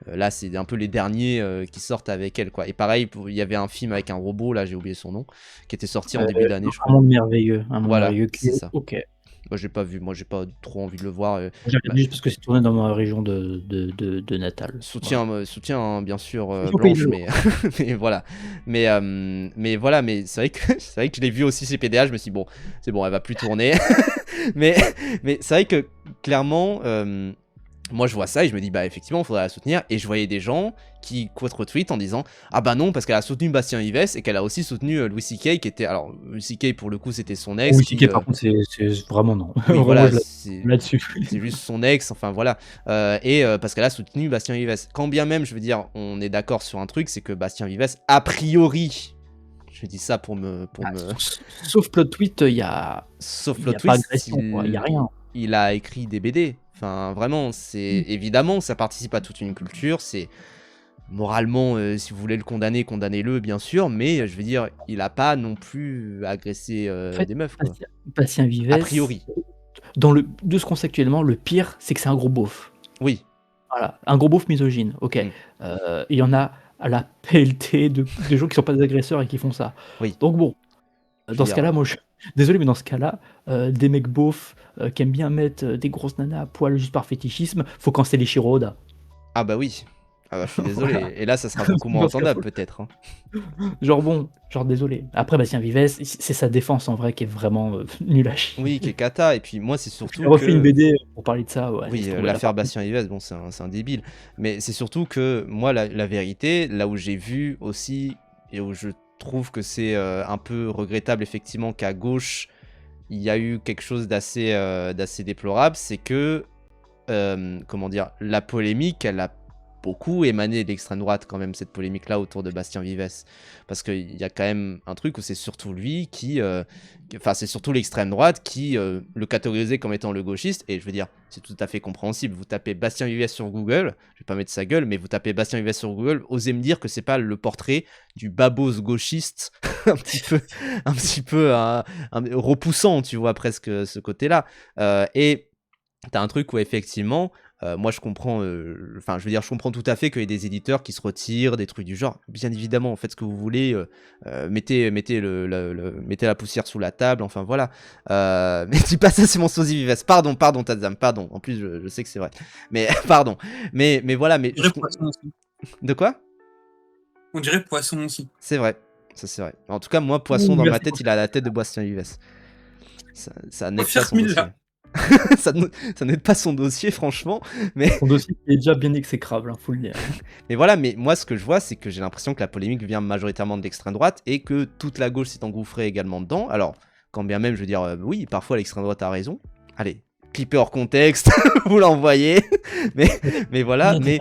là c'est un peu les derniers qui sortent avec elle, quoi. Et pareil, il y avait un film avec un robot, là j'ai oublié son nom, qui était sorti en début d'année, je Un crois. monde merveilleux, un monde Voilà, merveilleux c'est ça. ok. Moi j'ai pas vu, moi j'ai pas trop envie de le voir. J'ai regardé juste parce que c'est tourné dans ma région de Natal. Soutien hein, bien sûr Au pays de Blanche, l'eau. mais voilà. Mais voilà, mais c'est vrai que je l'ai vu aussi chez PDA, je me suis dit, bon, c'est bon, elle va plus tourner. mais c'est vrai que clairement, moi je vois ça et je me dis bah effectivement il faudrait la soutenir, et je voyais des gens qui contre-tweetent en disant ah bah non parce qu'elle a soutenu Bastien Vives et qu'elle a aussi soutenu Louis C.K. qui était, alors Louis C.K. pour le coup c'était son ex Oui, qui, Ticket, par contre, c'est vraiment non. oui Vraiment, voilà, je c'est là-dessus. juste son ex, enfin voilà. Parce qu'elle a soutenu Bastien Vives, quand bien même je veux dire on est d'accord sur un truc, c'est que Bastien Vives a priori, je dis ça pour me Sauf plot tweet, il y a sauf il plot y a pas twist, agression, quoi, il y a rien. il a écrit des BD. Enfin, vraiment, c'est évidemment, ça participe à toute une culture. C'est moralement, si vous voulez le condamner, condamnez-le, bien sûr. Mais je veux dire, il a pas non plus agressé En fait, des meufs, quoi. Bastien Vives, A priori. de ce qu'on sait actuellement, le pire, c'est que c'est un gros beauf. Oui. Voilà, un gros beauf misogyne, ok. Il y en a à la pelletée de gens qui sont pas des agresseurs et qui font ça. Oui. Donc bon, Je veux dans ce dire, cas-là, moi, désolé, mais dans ce cas-là, des mecs beaufs qui aiment bien mettre des grosses nanas à poil juste par fétichisme, faut canceller Shiroda. ah bah oui. Ah bah je suis désolé. Voilà. Et là, ça sera beaucoup moins Parce que entendable, peut-être. Hein. genre désolé. Après, Bastien Vives, c'est sa défense en vrai qui est vraiment nulle à chier. Oui, qui est cata. Et puis moi, c'est surtout J'ai refait que... une BD pour parler de ça. Ouais, Oui, laisse tomber, l'affaire là, par Bastien Vives, bon, c'est un débile. Mais c'est surtout que moi, la vérité, là où j'ai vu aussi, et où je trouve que c'est un peu regrettable, effectivement, qu'à gauche, il y a eu quelque chose d'assez déplorable, c'est que, comment dire, la polémique, elle a beaucoup émané de l'extrême droite, quand même, cette polémique-là autour de Bastien Vives. Parce qu'il y a quand même un truc où c'est surtout lui qui... Enfin, c'est surtout l'extrême droite qui le catégorisait comme étant le gauchiste, et je veux dire, c'est tout à fait compréhensible. Vous tapez Bastien Vives sur Google, je vais pas mettre sa gueule, mais vous tapez Bastien Vives sur Google, osez me dire que c'est pas le portrait du babose gauchiste, un petit peu repoussant, tu vois, presque ce côté-là. Et t'as un truc où effectivement... moi je comprends, enfin je veux dire, je comprends tout à fait qu'il y ait des éditeurs qui se retirent, des trucs du genre. Bien évidemment, faites ce que vous voulez, mettez la poussière sous la table, enfin voilà. Mais dis pas ça, c'est mon sosie Vives. Pardon Tazam, pardon. En plus je sais que c'est vrai. Mais pardon. Mais voilà, mais On dirait poisson aussi. de quoi? On dirait poisson aussi. C'est vrai, ça c'est vrai. En tout cas, moi poisson dans ma merci tête, il a la tête de Bastien Vives. Ça n'aide pas faire son mille, dossier. là. ça n'aide pas son dossier, franchement. Mais Son dossier est déjà bien exécrable, hein, faut le dire. Mais voilà, mais moi ce que je vois, c'est que j'ai l'impression que la polémique vient majoritairement de l'extrême droite et que toute la gauche s'est engouffrée également dedans. Alors, quand bien même, je veux dire, oui, parfois l'extrême droite a raison, allez, clippé hors contexte, vous l'envoyez, mais, mais voilà, mais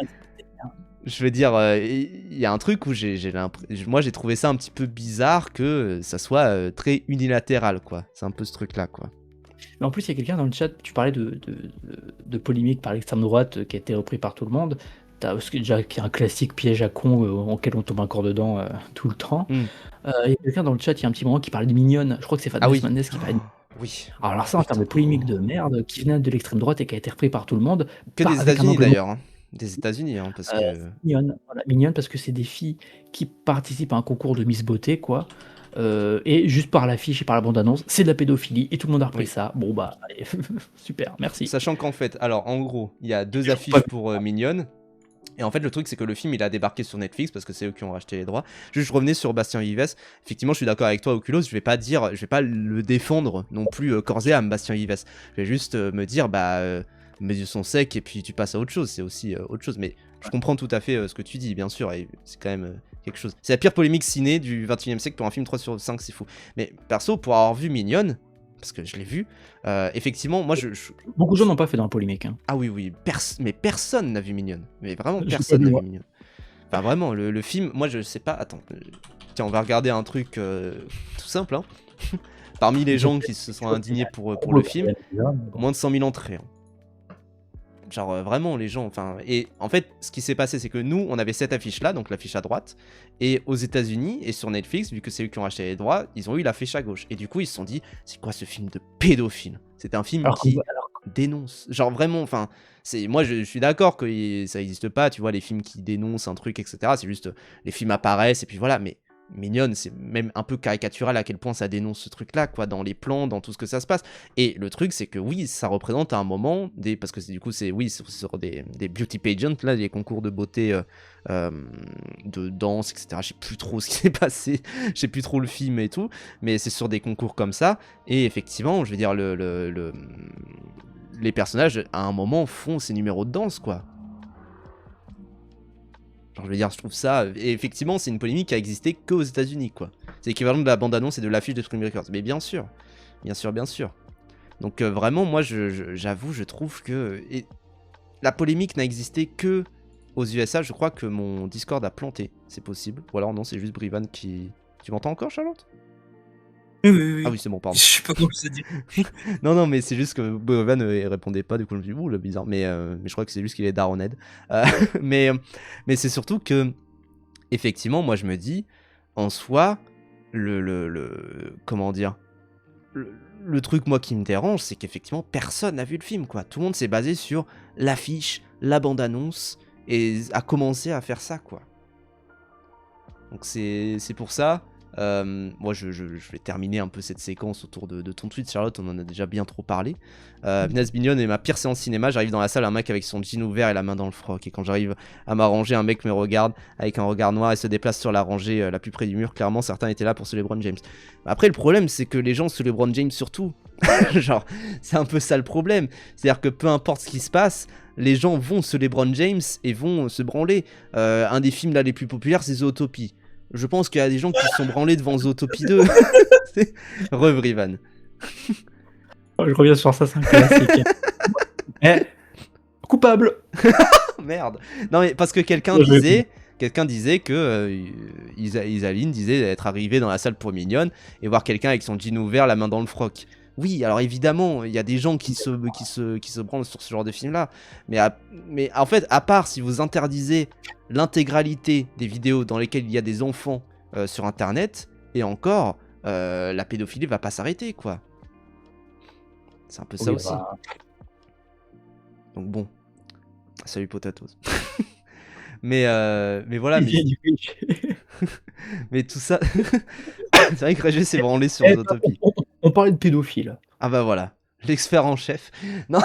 je veux dire, il y a un truc où moi j'ai trouvé ça un petit peu bizarre que ça soit très unilatéral, quoi. C'est un peu ce truc-là, quoi. Mais en plus, il y a quelqu'un dans le chat, tu parlais de polémique par l'extrême droite qui a été repris par tout le monde. T'as aussi déjà qui est un classique piège à con auquel on tombe encore dedans tout le temps. Hmm. Il y a quelqu'un dans le chat, il y a un petit moment qui parle de Mignonne. Je crois que c'est Fatmas Ah oui. Mendes qui parlait de... Oui. Alors ça, en termes de polémique de merde, qui venait de l'extrême droite et qui a été repris par tout le monde. Que des avec un États-Unis angle d'ailleurs, hein. Des États-Unis, hein, parce que. Mignonne, voilà, mignonne parce que c'est des filles qui participent à un concours de Miss Beauté, quoi. Et juste par l'affiche et par la bande-annonce, c'est de la pédophilie et tout le monde a repris Oui. ça. Bon bah, allez, super, merci. Sachant qu'en fait, alors en gros, il y a 2 affiches pour Mignonne. Et en fait, le truc, c'est que le film, il a débarqué sur Netflix parce que c'est eux qui ont racheté les droits. Juste, je revenais sur Bastien Vives. Effectivement, je suis d'accord avec toi, Oculus. Je vais pas le défendre non plus corps et âme, Bastien Vives. Je vais juste me dire, mes yeux sont secs et puis tu passes à autre chose. C'est aussi autre chose. Mais je comprends tout à fait ce que tu dis, bien sûr. Et c'est quand même quelque chose. C'est la pire polémique ciné du 21e siècle pour un film 3/5, c'est fou. Mais perso, pour avoir vu Mignonne, parce que je l'ai vu, effectivement, moi Beaucoup de gens n'ont pas fait dans la polémique. Hein. Ah oui, mais personne n'a vu Mignonne. Mais vraiment, J'ai personne pas n'a vu, vu Mignonne. Enfin, vraiment, le film, moi je sais pas. Attends, tiens, on va regarder un truc tout simple. Hein. Parmi les gens qui se sont indignés pour le film, moins de 100 000 entrées. Hein. Genre vraiment les gens, enfin, et en fait ce qui s'est passé c'est que nous on avait cette affiche là, donc l'affiche à droite, et aux États-Unis et sur Netflix, vu que c'est eux qui ont acheté les droits, ils ont eu l'affiche à gauche, et du coup ils se sont dit c'est quoi ce film de pédophile? C'est un film qui dénonce, genre vraiment, enfin, moi je suis d'accord que ça existe pas, tu vois, les films qui dénoncent un truc, etc. C'est juste les films apparaissent et puis voilà, mais Mignonne, c'est même un peu caricatural à quel point ça dénonce ce truc-là, quoi, dans les plans, dans tout ce que ça se passe. Et le truc, c'est que oui, ça représente à un moment parce que du coup, c'est sur des beauty pageants, là, des concours de beauté, de danse, etc. Je sais plus trop ce qui s'est passé, je sais plus trop le film et tout, mais c'est sur des concours comme ça. Et effectivement, je veux dire, les personnages, à un moment, font ces numéros de danse, quoi. Genre, je veux dire, je trouve ça. Et effectivement, c'est une polémique qui a existé que aux États-Unis, quoi. C'est l'équivalent de la bande-annonce et de l'affiche de Scream Records. Mais bien sûr. Donc, vraiment, moi, j'avoue, je trouve que. Et la polémique n'a existé que aux USA. Je crois que mon Discord a planté. C'est possible. Ou alors, non, c'est juste Brivan qui. Tu m'entends encore, Charlotte? Oui. Ah oui, c'est bon, pardon. Je sais pas comment ça dit. non, mais c'est juste que Brivan répondait pas. Du coup, je me suis dit, ouh, le bizarre. Mais je crois que c'est juste qu'il est daroned. Mais c'est surtout que. Effectivement, moi, je me dis, en soi, comment dire, le truc, moi, qui me dérange, c'est qu'effectivement, personne n'a vu le film, quoi. Tout le monde s'est basé sur l'affiche, la bande-annonce, et a commencé à faire ça, quoi. Donc, c'est pour ça. Moi, je vais terminer un peu cette séquence autour de ton tweet, Charlotte. On en a déjà bien trop parlé. Vanessa Mignonne est ma pire séance cinéma. J'arrive dans la salle, un mec avec son jean ouvert et la main dans le froc. Et quand j'arrive à ma rangée, un mec me regarde avec un regard noir et se déplace sur la rangée la plus près du mur. Clairement, certains étaient là pour ce LeBron James. Après, le problème, c'est que les gens se LeBron James surtout. Genre, c'est un peu ça le problème. C'est-à-dire que peu importe ce qui se passe, les gens vont se LeBron James et vont se branler. Un des films là les plus populaires, c'est Zootopie. Je pense qu'il y a des gens qui se sont branlés devant Zootopie 2. Re-Brivan. Je reviens sur ça, c'est un classique. Coupable. Merde. Non, mais parce que quelqu'un disait que Isaline disait être arrivé dans la salle pour Mignonne et voir quelqu'un avec son jean ouvert, la main dans le froc. Oui, alors évidemment, il y a des gens qui se branlent sur ce genre de film-là. Mais en fait, à part si vous interdisez l'intégralité des vidéos dans lesquelles il y a des enfants sur Internet, et encore, la pédophilie va pas s'arrêter, quoi. C'est un peu ça aussi. Donc bon. Salut Potatoes. mais voilà. Mais tout ça... C'est vrai que Régé s'est branlé sur Zootopie. On parlait de pédophile. Ah bah voilà, l'expert en chef. Non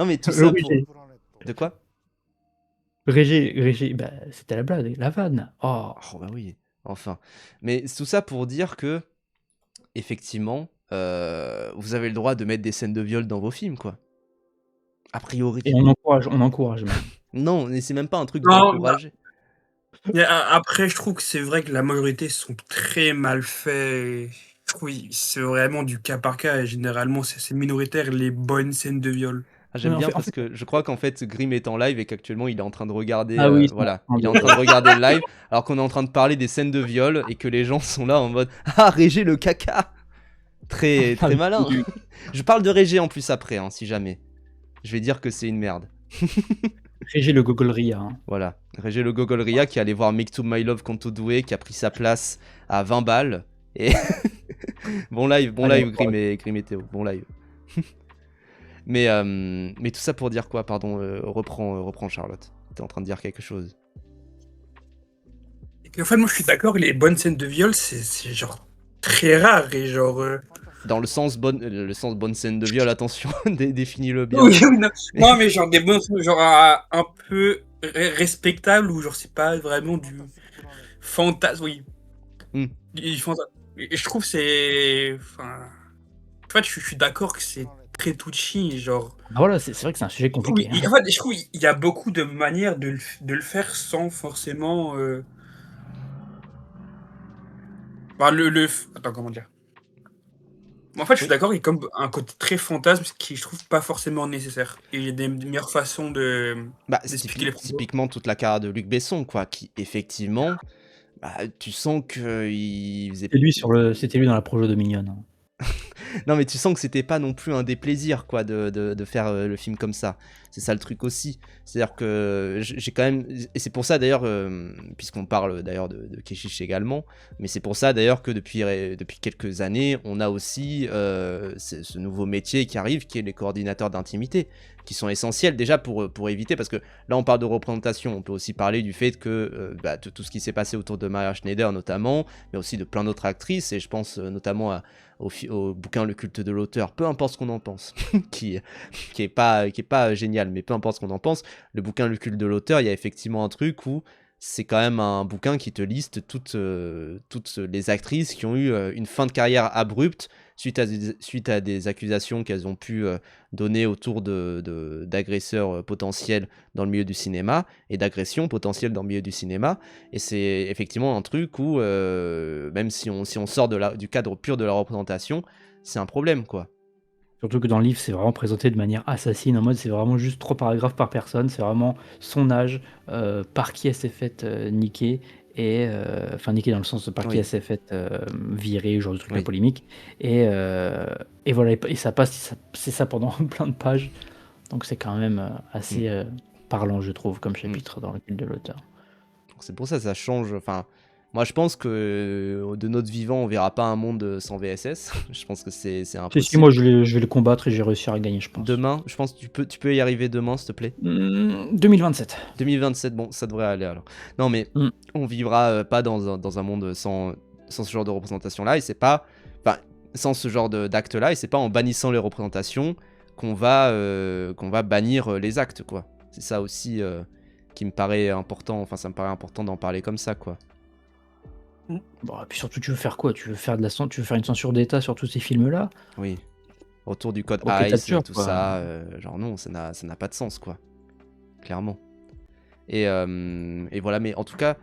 mais tout ça pour... De quoi? Régé, bah, c'était la blague, la vanne. Oh bah oui, enfin. Mais tout ça pour dire que, effectivement, vous avez le droit de mettre des scènes de viol dans vos films, quoi. A priori. Et on encourage même. Non, mais c'est même pas un truc d'encourager. Après, je trouve que c'est vrai que la majorité sont très mal faits. Je trouve c'est vraiment du cas par cas et généralement c'est minoritaire les bonnes scènes de viol. Ah, Mais j'aime bien parce que je crois qu'en fait Grim est en live et qu'actuellement il est en train de regarder, ah oui, voilà, il est en train de regarder le live alors qu'on est en train de parler des scènes de viol et que les gens sont là en mode ah Régé le caca, très Ah très malin. oui. Je parle de Régé en plus après, hein, si jamais. Je vais dire que c'est une merde. Régé le Gogoleria. Hein. Voilà, Régé le Gogoleria qui allait voir Make to My Love Conto Doué, qui a pris sa place à 20 balles et bon live Allez, Grim et Théo, bon live. Mais tout ça pour dire quoi, pardon, reprends Charlotte. T'es en train de dire quelque chose. Et puis en fait moi je suis d'accord, les bonnes scènes de viol c'est genre très rare et genre Dans le sens bonne scène de viol, attention, définis-le bien. oui, oui, non. Non, mais genre des bonnes scènes genre un peu respectables ou genre c'est pas vraiment du fantasme, oui. Hmm. Du fantasme. Et je trouve enfin en fait je suis d'accord que c'est très touchy genre Ah, voilà, c'est vrai que c'est un sujet compliqué. oui, Hein. en fait, je trouve il y a beaucoup de manières de le faire sans forcément bah, attends, comment dire? En fait, je suis Oui. d'accord, il y a comme un côté très fantasme qui je trouve pas forcéément nécessaire. Et il y a des meilleures façons Bah, c'est d'expliquer les propos. typiquement toute la carrière de Luc Besson, quoi, qui effectivement, bah, tu sens que il faisait. C'était lui dans la projo de Mignonne. Hein. Non, mais tu sens que c'était pas non plus un déplaisir, quoi, de faire le film comme ça. C'est ça le truc aussi. C'est-à-dire que j'ai quand même. Et c'est pour ça d'ailleurs, puisqu'on parle d'ailleurs de Keshish également, mais c'est pour ça d'ailleurs que depuis quelques années, on a aussi ce nouveau métier qui arrive, qui est les coordinateurs d'intimité, qui sont essentiels déjà pour éviter, parce que là on parle de représentation, on peut aussi parler du fait que de tout ce qui s'est passé autour de Maria Schneider notamment, mais aussi de plein d'autres actrices, et je pense notamment au bouquin Le culte de l'auteur, peu importe ce qu'on en pense, qui est pas génial, mais peu importe ce qu'on en pense, le bouquin Le culte de l'auteur, il y a effectivement un truc où c'est quand même un bouquin qui te liste toutes les actrices qui ont eu une fin de carrière abrupte suite à des accusations qu'elles ont pu donner autour d'agresseurs potentiels dans le milieu du cinéma et d'agressions potentielles dans le milieu du cinéma. Et c'est effectivement un truc où, même si on sort du cadre pur de la représentation, c'est un problème, quoi. Surtout que dans le livre, c'est vraiment présenté de manière assassine, en mode c'est vraiment juste 3 paragraphes par personne, c'est vraiment son âge, par qui elle s'est faite niquer, et enfin niquer dans le sens de par qui Oui. elle s'est faite virer, genre de trucs Oui. à polémique, et voilà, et ça passe, c'est ça pendant plein de pages, donc c'est quand même assez parlant, je trouve, comme chapitre dans le culte de l'auteur. Donc c'est pour ça que ça change. Enfin, moi je pense que de notre vivant, on verra pas un monde sans VSS. Je pense que c'est impossible. Si, moi je vais le combattre et j'ai réussi à gagner, je pense. Demain, je pense que tu peux y arriver demain, s'il te plaît. 2027. 2027, bon, ça devrait aller alors. Non, mais on vivra pas dans un monde sans ce genre de représentation-là, et c'est pas. Enfin, sans ce genre d'acte-là, et c'est pas en bannissant les représentations qu'on va bannir les actes, quoi. C'est ça aussi qui me paraît important, enfin, ça me paraît important d'en parler comme ça, quoi. Bon, et puis surtout, tu veux faire quoi? Tu veux faire une censure d'État sur tous ces films-là? Oui. Autour du code Ok, t'as ICE, sûr, tout quoi. ça, genre non, ça n'a pas de sens, quoi. Clairement. Et voilà, mais en tout cas,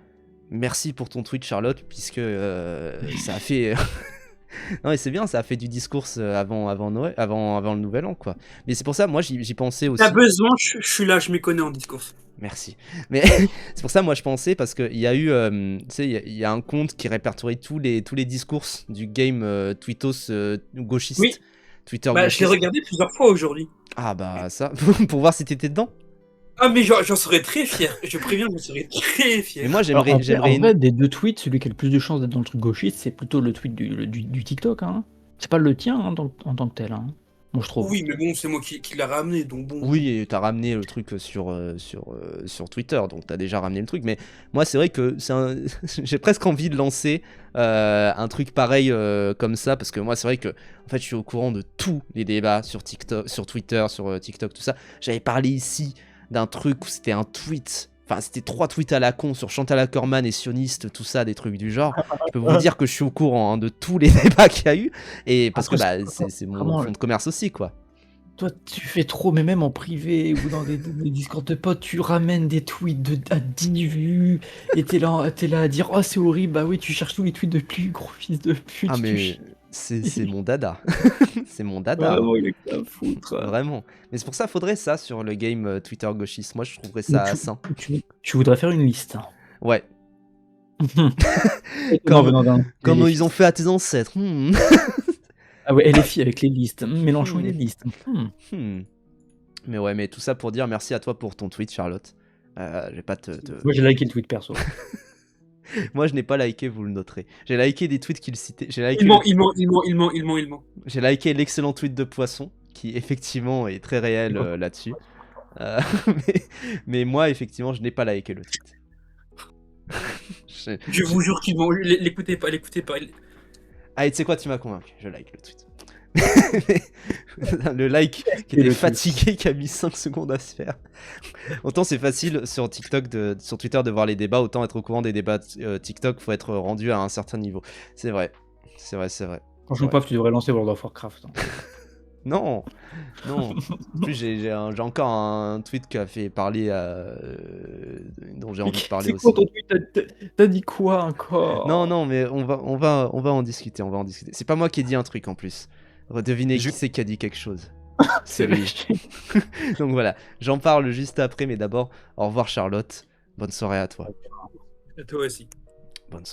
merci pour ton tweet, Charlotte, puisque ça a fait. Non, mais c'est bien, ça a fait du discours avant Noël, avant le nouvel an, quoi. Mais c'est pour ça, moi, j'y pensais aussi. T'as besoin, je suis là, je m'y connais en discours. Merci. Mais c'est pour ça, moi, je pensais, parce qu'il y a eu, tu sais, il y a un compte qui répertorie tous les discours du game Twittos gauchiste. Oui. Twitter Bah, gauchiste. je l'ai regardé plusieurs fois aujourd'hui. Ah bah ça, pour voir si t'étais dedans. Ah, mais j'en serais très fier. Je préviens, j'en serais très fier. Mais moi, Alors, j'aimerais en fait, des deux tweets, celui qui a le plus de chances d'être dans le truc gauchiste, c'est plutôt le tweet du TikTok. Hein. C'est pas le tien hein, en tant que tel. Hein. Moi, je trouve. Oui, mais bon, c'est moi qui l'ai ramené, donc bon. Oui, et t'as ramené le truc sur Twitter, donc t'as déjà ramené le truc. Mais moi, c'est vrai que j'ai presque envie de lancer un truc pareil comme ça, parce que moi, c'est vrai que en fait, je suis au courant de tous les débats sur TikTok, sur Twitter, sur TikTok, tout ça. J'avais parlé ici d'un truc où c'était un tweet. Enfin, c'était 3 tweets à la con sur Chantal Ackerman et sioniste, tout ça, des trucs du genre. Je peux vous dire que je suis au courant de tous les débats qu'il y a eu, et parce que bah, c'est mon fond de commerce aussi, quoi. Toi, tu fais trop, mais même en privé ou dans des Discord de potes, tu ramènes des tweets à 10 vues et t'es là à dire oh c'est horrible, bah oui, tu cherches tous les tweets de plus gros fils de pute. Ah, mais C'est mon dada. C'est mon dada. Vraiment, il est que à foutre. Vraiment. Mais c'est pour ça, faudrait ça sur le game Twitter gauchiste. Moi, je trouverais Mais ça sain. tu voudrais faire une liste. Ouais. Étonnant venant d'un Comme LFI. ils ont fait à tes ancêtres. Ah ouais, LFI avec les listes. Mélenchon et les listes. Mais ouais, mais tout ça pour dire merci à toi pour ton tweet, Charlotte. Je vais pas te... Moi, j'ai liké le tweet perso. Moi, je n'ai pas liké, vous le noterez. J'ai liké des tweets qu'il citait. J'ai liké, Il ment. j'ai liké l'excellent tweet de Poisson, qui effectivement est très réel là-dessus. Mais moi, effectivement, je n'ai pas liké le tweet. Je vous jure qu'il ment. L'écoutez pas. Ah, et tu sais quoi, tu m'as convaincu, je like le tweet. Le like qui était fatigué, qui a mis 5 secondes à se faire. Autant c'est facile sur TikTok, sur Twitter de voir les débats, autant être au courant des débats TikTok, faut être rendu à un certain niveau. C'est vrai. Franchement, Paf, tu devrais lancer World of Warcraft. Non. En plus, j'ai encore un tweet qui a fait parler dont j'ai envie de parler aussi. C'est quoi ton tweet? T'as dit quoi encore? Non, mais on va en discuter, C'est pas moi qui ai dit un truc en plus. Devinez qui c'est qui a dit quelque chose. C'est lui. Donc voilà, j'en parle juste après, mais d'abord, au revoir Charlotte. Bonne soirée à toi. À toi aussi. Bonne soirée.